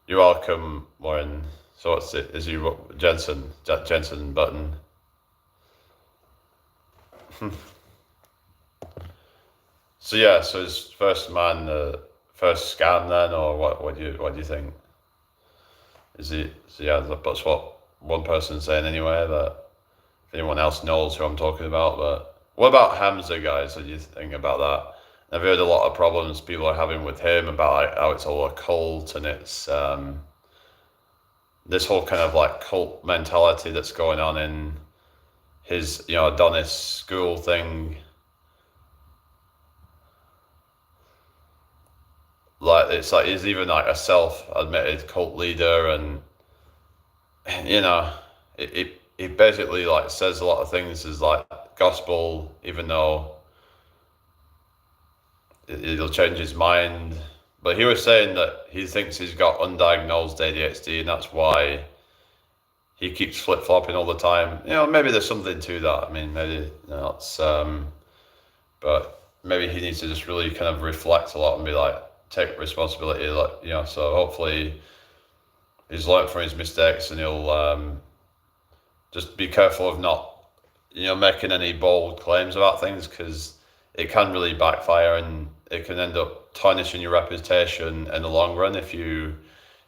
You're welcome, Warren. So what's it? Is you Jensen? Jensen Button. So yeah, so his first man, first scam then, or what? What do you think? Is it? So yeah, that's what one person's saying anyway. But if anyone else knows who I'm talking about, but what about Hamza, guys? What do you think about that? I've heard a lot of problems people are having with him about like, how it's all a cult and it's this whole kind of like cult mentality that's going on in his, Adonis school thing. Like it's like he's even like a self-admitted cult leader, and it basically like says a lot of things as like gospel, even though it'll change his mind. But he was saying that he thinks he's got undiagnosed ADHD, and that's why he keeps flip-flopping all the time. Maybe there's something to that. I mean, maybe it's but maybe he needs to just really kind of reflect a lot and be like, take responsibility, like, so hopefully he's learned from his mistakes, and he'll just be careful of not, making any bold claims about things, because it can really backfire and it can end up tarnishing your reputation in the long run if you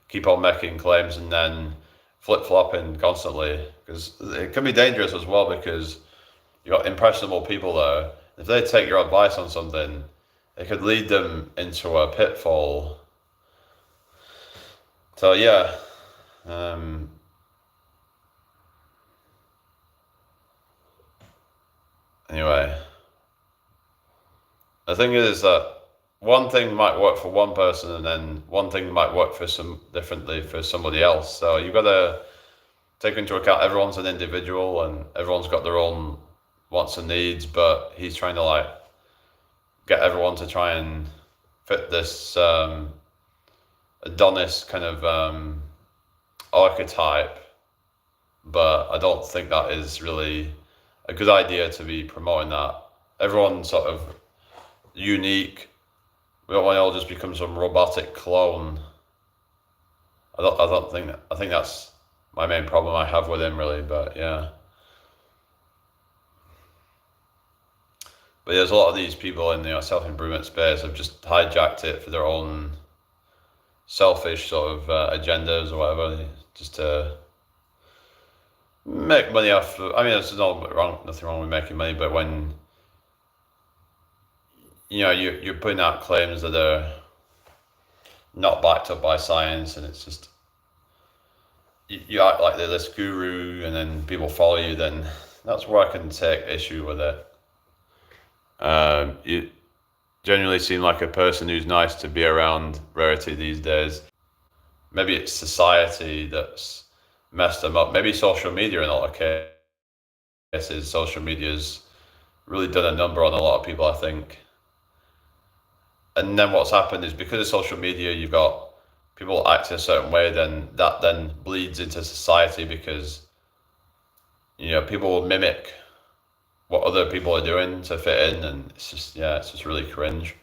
keep on making claims and then flip-flopping constantly, because it can be dangerous as well, because you've got impressionable people there. If they take your advice on something, it could lead them into a pitfall. So yeah, anyway, the thing is that one thing might work for one person, and then one thing might work for differently for somebody else. So you've got to take into account everyone's an individual and everyone's got their own wants and needs, but he's trying to like get everyone to try and fit this Adonis kind of archetype, but I don't think that is really a good idea to be promoting that. Everyone's sort of unique. We don't want to all just become some robotic clone. I don't think I think that's my main problem I have with him really. But yeah, but there's a lot of these people in the self improvement space have just hijacked it for their own selfish sort of agendas or whatever, just to make money off. I mean, there's nothing wrong with making money, but when you're putting out claims that are not backed up by science, and it's just you act like they're this guru, and then people follow you, then that's where I can take issue with it. You generally seem like a person who's nice to be around, rarity these days. Maybe it's society that's messed them up. Maybe social media in a lot of cases. Social media's really done a number on a lot of people, I think. And then what's happened is because of social media, you've got people acting a certain way, then that then bleeds into society because people will mimic what other people are doing to fit in, and it's just really cringe.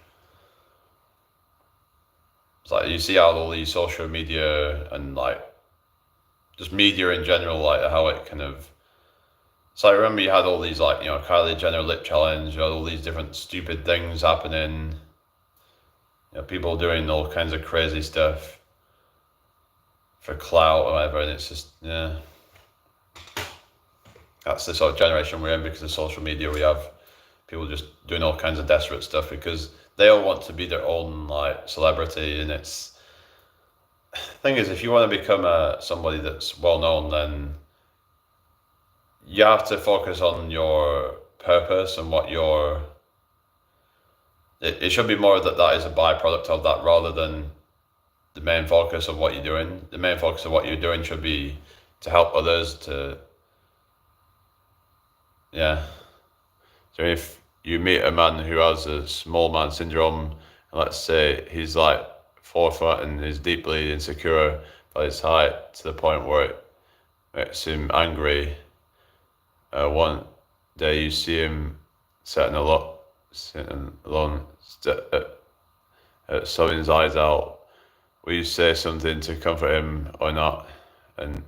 It's like you see how all these social media and like just media in general, like how it kind of. So I remember you had all these like Kylie Jenner lip challenge, you had all these different stupid things happening. People doing all kinds of crazy stuff for clout or whatever, and it's just that's the sort of generation we're in because of social media. We have people just doing all kinds of desperate stuff because they all want to be their own like celebrity, and it's thing is if you want to become somebody that's well known, then you have to focus on your purpose and what your it should be more that is a byproduct of that rather than the main focus of what you're doing. The main focus of what you're doing should be to help others to so if you meet a man who has a small man syndrome, and let's say he's like 4 foot and is deeply insecure by his height to the point where it makes him angry, one day you see him sitting alone, sobbing his eyes out, will you say something to comfort him or not? And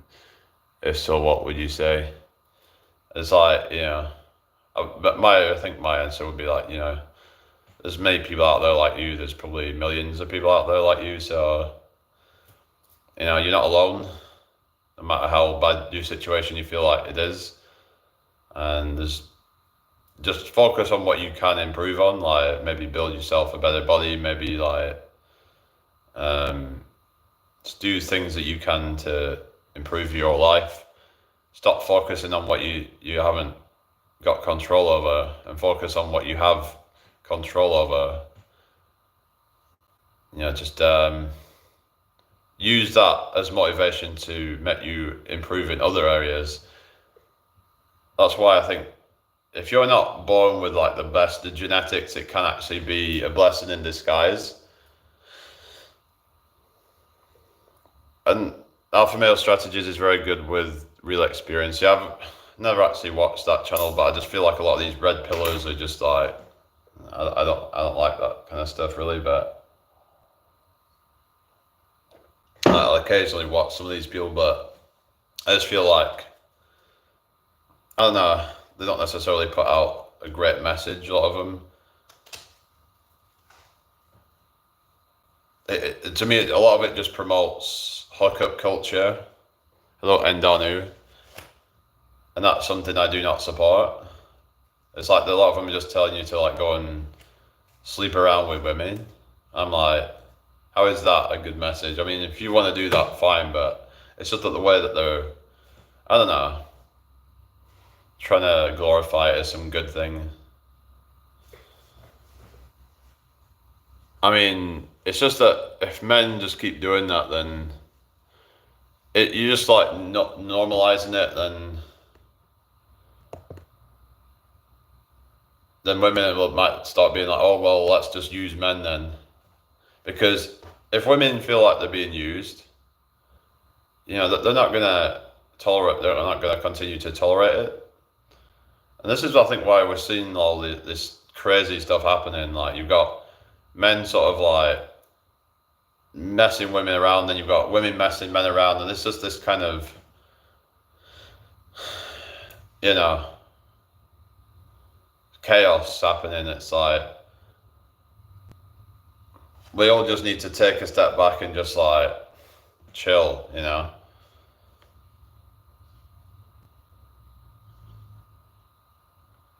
if so, what would you say? It's like, but I think my answer would be like, there's many people out there like you, there's probably millions of people out there like you, so, you're not alone, no matter how bad your situation you feel like it is, and there's just focus on what you can improve on, like maybe build yourself a better body, maybe like, just do things that you can to improve your life. Stop focusing on what you haven't got control over and focus on what you have control over. Just use that as motivation to make you improve in other areas. That's why I think if you're not born with like the genetics, it can actually be a blessing in disguise. And Alpha Male Strategies is very good with real experience. I've never actually watched that channel, but I just feel like a lot of these red pillars are just like I don't like that kind of stuff really, but I'll occasionally watch some of these people, but I just feel like I don't know, they don't necessarily put out a great message, a lot of them. To me, a lot of it just promotes hookup culture. Hello, Endanu. And that's something I do not support. It's like a lot of them are just telling you to like go and sleep around with women. I'm like, how is that a good message? I mean, if you want to do that, fine, but it's just that the way that they're, I don't know, trying to glorify it as some good thing. I mean, it's just that if men just keep doing that, then you're just like not normalizing it, then women might start being like, oh well, let's just use men then, because if women feel like they're being used, they're not gonna tolerate. They're not gonna continue to tolerate it. And this is, I think, why we're seeing all this crazy stuff happening. Like you've got men sort of like messing women around, then you've got women messing men around, and it's just this kind of, you know, chaos happening. It's like we all just need to take a step back and just like chill, you know.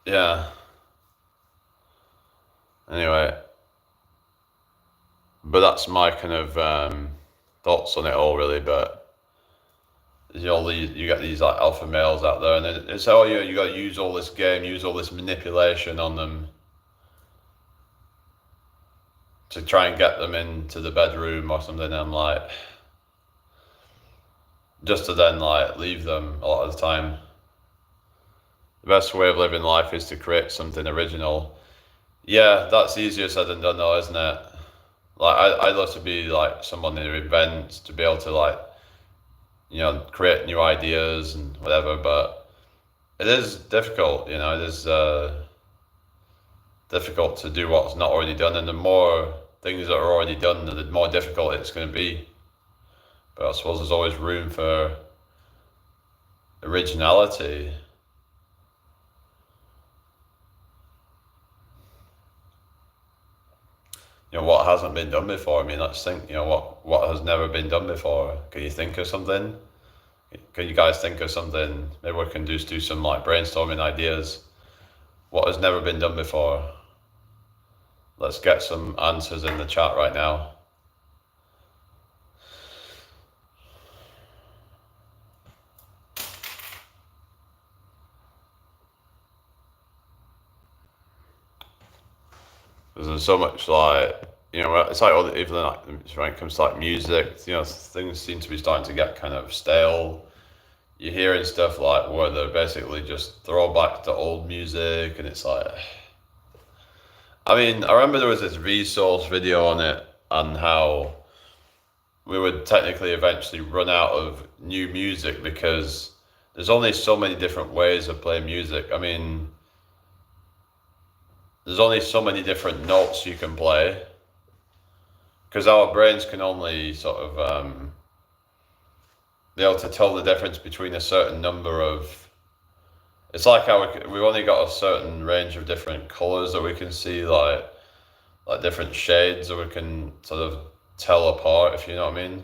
Yeah. Anyway, but that's my kind of thoughts on it all, really. But you get these like alpha males out there, and it's oh yeah, you got to use all this game, use all this manipulation on them to try and get them into the bedroom or something. And I'm like, just to then like leave them a lot of the time. The best way of living life is to create something original. Yeah, that's easier said than done, though, isn't it? Like I'd love to be like someone who invents, to be able to like, you know, create new ideas and whatever. But it is difficult, you know. It is difficult to do what's not already done, and the more things that are already done, the more difficult it's going to be. But I suppose there's always room for originality. You know, what hasn't been done before? I mean, let's think, you know, what has never been done before? Can you think of something? Can you guys think of something? Maybe we can just do some like brainstorming ideas. What has never been done before? Let's get some answers in the chat right now. There's so much like, you know, it's like even like when it comes to like music, you know, things seem to be starting to get kind of stale. You're hearing stuff like where they're basically just throwback to old music, and it's like, I mean, I remember there was this Resource video on it and how we would technically eventually run out of new music because there's only so many different ways of playing music. I mean, there's only so many different notes you can play because our brains can only sort of be able to tell the difference between a certain number of. It's like how we've only got a certain range of different colors that we can see, like different shades that we can sort of tell apart, if you know what I mean.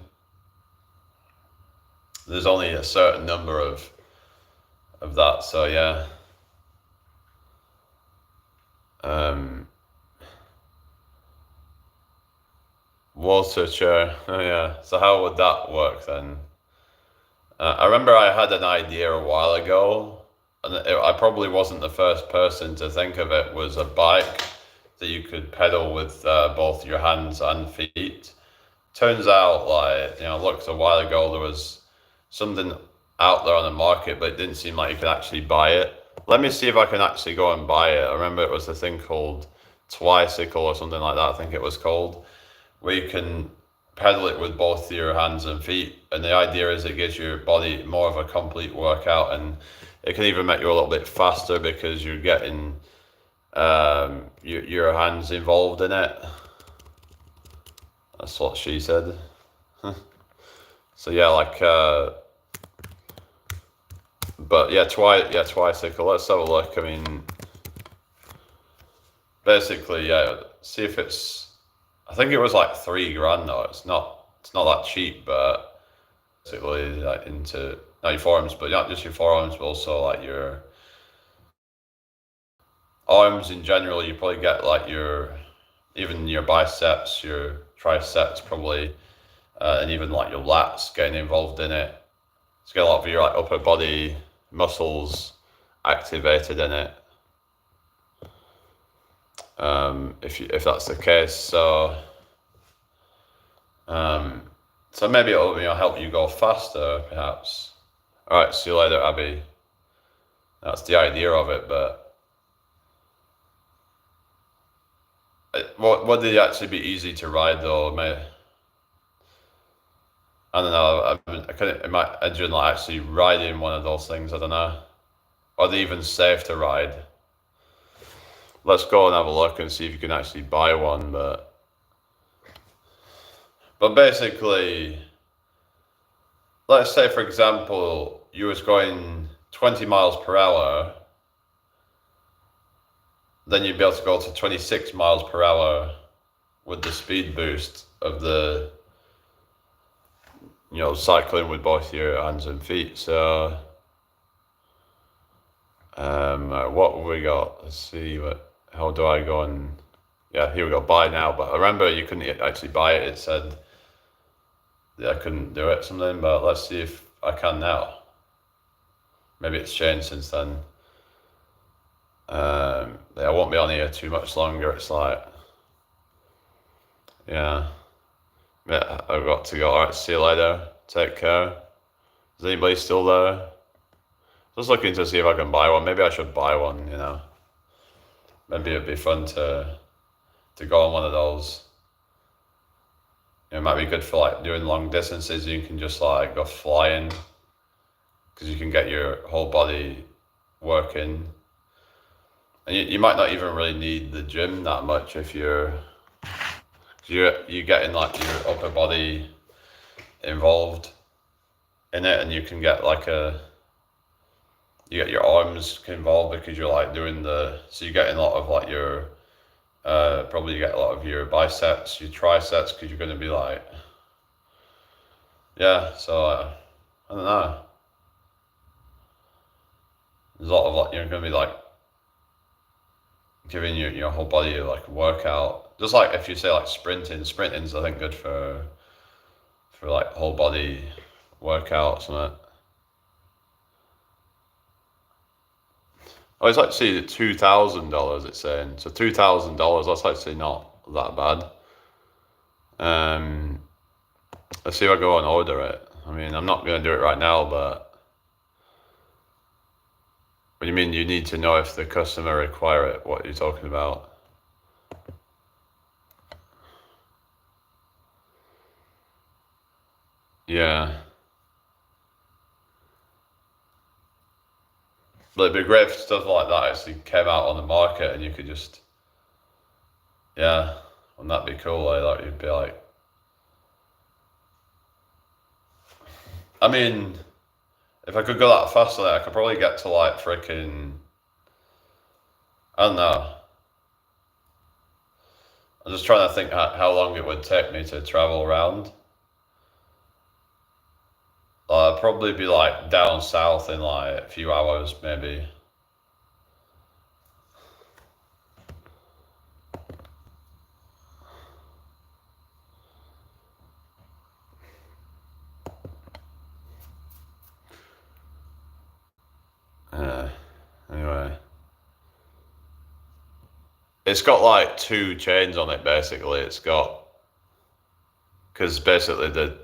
There's only a certain number of that, so yeah. Water chair. Oh yeah. So how would that work then? I remember I had an idea a while ago, and I probably wasn't the first person to think of it. Was a bike that you could pedal with both your hands and feet. Turns out, like, you know, I looked a while ago, there was something out there on the market, but it didn't seem like you could actually buy it. Let me see if I can actually go and buy it. I remember it was a thing called Twicycle or something like that, I think it was called, where you can pedal it with both your hands and feet. And the idea is it gives your body more of a complete workout, and it can even make you a little bit faster because you're getting your hands involved in it. That's what she said. So yeah, like, but yeah, Twicycle. Let's have a look. I mean, basically, yeah. See if it's. I think it was like $3,000 though. It's not that cheap, but basically like into not your forearms, but not just your forearms, but also like your arms in general. You probably get like even your biceps, your triceps probably, and even like your lats getting involved in it. It's got a lot of your like upper body muscles activated in it. If that's the case, so maybe it'll, you know, help you go faster, perhaps. All right, see you later, Abby. That's the idea of it, but would it actually be easy to ride though? I don't know. I couldn't imagine like actually riding one of those things. I don't know. Are they even safe to ride? Let's go and have a look and see if you can actually buy one. But But basically, let's say for example, you was going 20 miles per hour, then you'd be able to go to 26 miles per hour with the speed boost of the, cycling with both your hands and feet. So, what have we got? Let's see, how do I go and, yeah, here we go, buy now. But I remember you couldn't actually buy it. It said, I couldn't do it, something, but let's see if I can now. Maybe it's changed since then. I won't be on here too much longer. It's like, yeah, I've got to go. All right, see you later. Take care. Is anybody still there? Just looking to see if I can buy one. Maybe I should buy one, Maybe it'd be fun to go on one of those. It might be good for like doing long distances. You can just like go flying because you can get your whole body working. And you might not even really need the gym that much if you're getting like your upper body involved in it, and you can get like you get your arms involved because you're like doing so you're getting a lot of like your probably you get a lot of your biceps, your triceps, because you're going to be like, yeah, so I don't know. There's a lot of like, you're going to be like giving your whole body like a workout. Just like if you say like sprinting's I think good for like whole body workouts and that. Oh, it's actually $2,000 it's saying. So $2,000, that's actually not that bad. Let's see if I go and order it. I mean, I'm not going to do it right now, but what do you mean you need to know if the customer require it? What are you talking about? Yeah. But it'd be great if stuff like that actually came out on the market and you could just, yeah, wouldn't that be cool? Like you'd be like, I mean, if I could go that fast, I could probably get to like freaking, I don't know. I'm just trying to think how long it would take me to travel around. I'd probably be like down south in like a few hours, maybe. Anyway. It's got like two chains on it basically. It's got, because basically the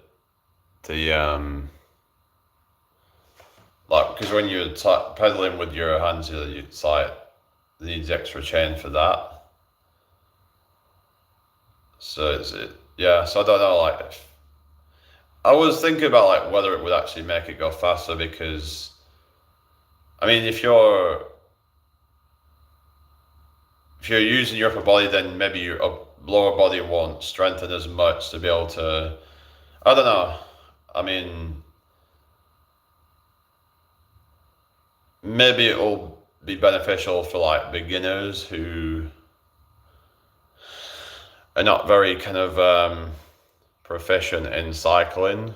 like, because when you're pedaling with your hands, it's like it needs extra chain for that. So yeah. So I don't know. Like, I was thinking about like whether it would actually make it go faster because, I mean, if you're using your upper body, then maybe your lower body won't strengthen as much to be able to. I don't know. I mean, maybe it'll be beneficial for like beginners who are not very kind of proficient in cycling.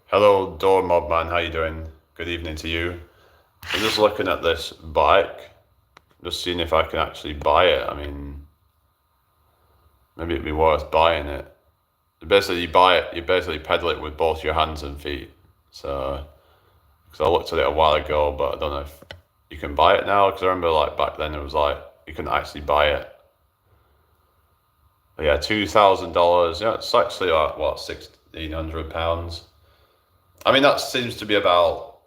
Hello, Door Mob Man, how you doing? Good evening to you. I'm just looking at this bike, just seeing if I can actually buy it. I mean, maybe it'd be worth buying it. Basically, you buy it, you basically pedal it with both your hands and feet. So, because I looked at it a while ago, but I don't know if you can buy it now. Because I remember like back then it was like you couldn't actually buy it. But yeah, $2,000. Yeah, it's actually like what, £1,600. I mean, that seems to be about,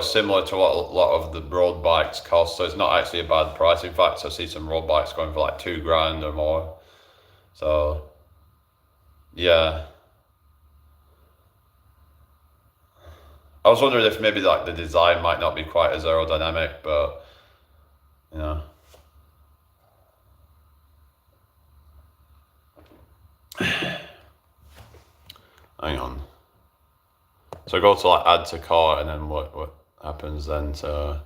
similar to what a lot of the road bikes cost. So it's not actually a bad price. In fact, I see some road bikes going for like $2,000 or more. So yeah. I was wondering if maybe like the design might not be quite as aerodynamic, but you know. So go to like add to cart, and then what happens then? So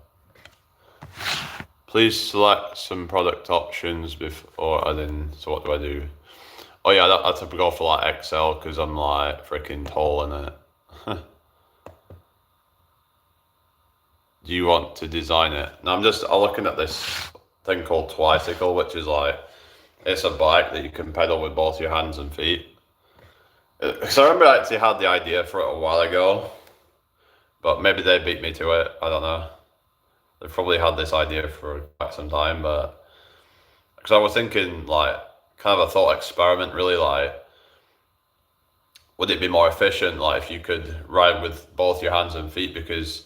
please select some product options before adding. So what do I do? Oh yeah, I have to go for like XL because I'm like freaking tall in it. Do you want to design it? Now I'm looking at this thing called Twicycle, which is like, it's a bike that you can pedal with both your hands and feet. So I remember I actually had the idea for it a while ago, but maybe they beat me to it. I don't know. They've probably had this idea for quite some time, but because I was thinking like kind of a thought experiment, really, like, would it be more efficient like if you could ride with both your hands and feet? Because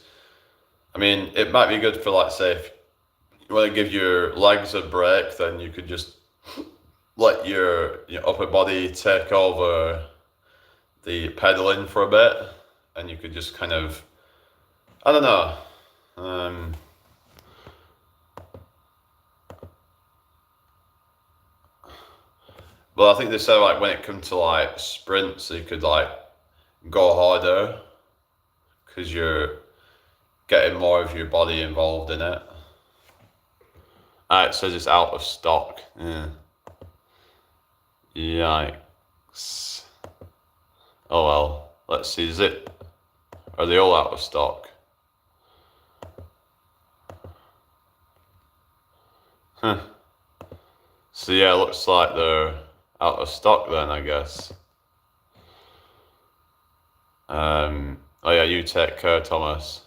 I mean, it might be good for like, say, if you want to give your legs a break, then you could just let your upper body take over the pedaling for a bit, and you could just kind of, I don't know. But I think they say like when it comes to like sprints, you could like go harder because you're getting more of your body involved in it. It says it's out of stock. Yeah. Yikes. Oh well. Let's see. Are they all out of stock? Huh. So yeah, it looks like they're out of stock then, I guess. Oh yeah, you take care, Thomas.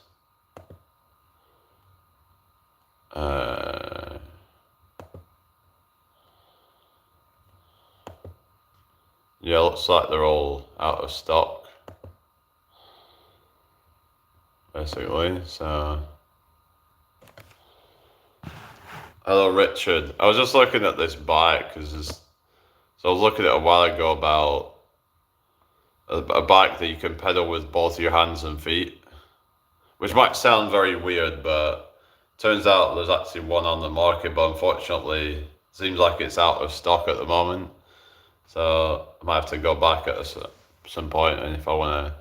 Yeah, looks like they're all out of stock, basically. So, hello, Richard. I was just looking at this bike so I was looking at it a while ago about a bike that you can pedal with both your hands and feet, which might sound very weird, but turns out there's actually one on the market, but unfortunately, it seems like it's out of stock at the moment. So I might have to go back at some point, and if I want to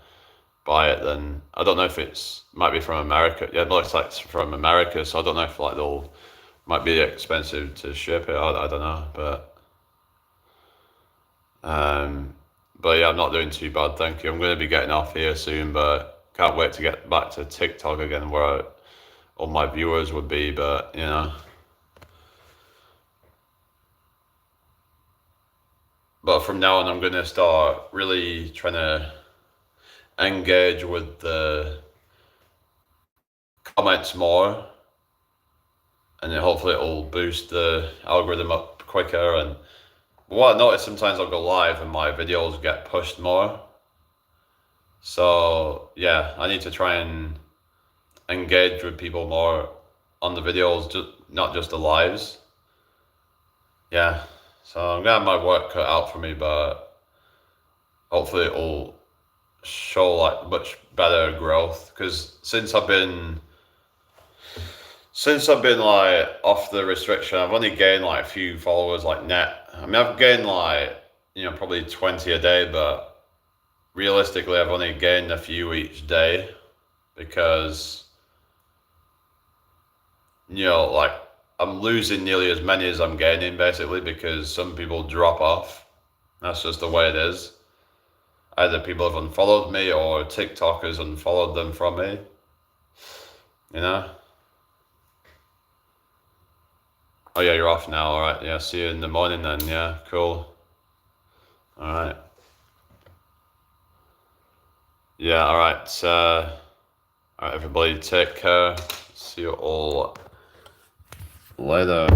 buy it, then I don't know if might be from America. Yeah, it looks like it's from America, so I don't know if like might be expensive to ship it. I don't know, but yeah, I'm not doing too bad, thank you. I'm going to be getting off here soon, but can't wait to get back to TikTok again, where all my viewers would be. But but from now on, I'm going to start really trying to engage with the comments more, and then hopefully it'll boost the algorithm up quicker. And what I notice, sometimes I'll go live and my videos get pushed more. So yeah, I need to try and engage with people more on the videos, not just the lives. Yeah, so I'm gonna have my work cut out for me, but hopefully it'll show like much better growth. Because since I've been like off the restriction, I've only gained like a few followers, like net. I mean, I've gained like probably 20 a day, but realistically, I've only gained a few each day because like I'm losing nearly as many as I'm gaining, basically, because some people drop off. That's just the way it is. Either people have unfollowed me or TikTok has unfollowed them from me. Oh yeah, you're off now. All right. Yeah, see you in the morning then. Yeah, cool. All right. Yeah, all right. All right, everybody, take care. See you all later.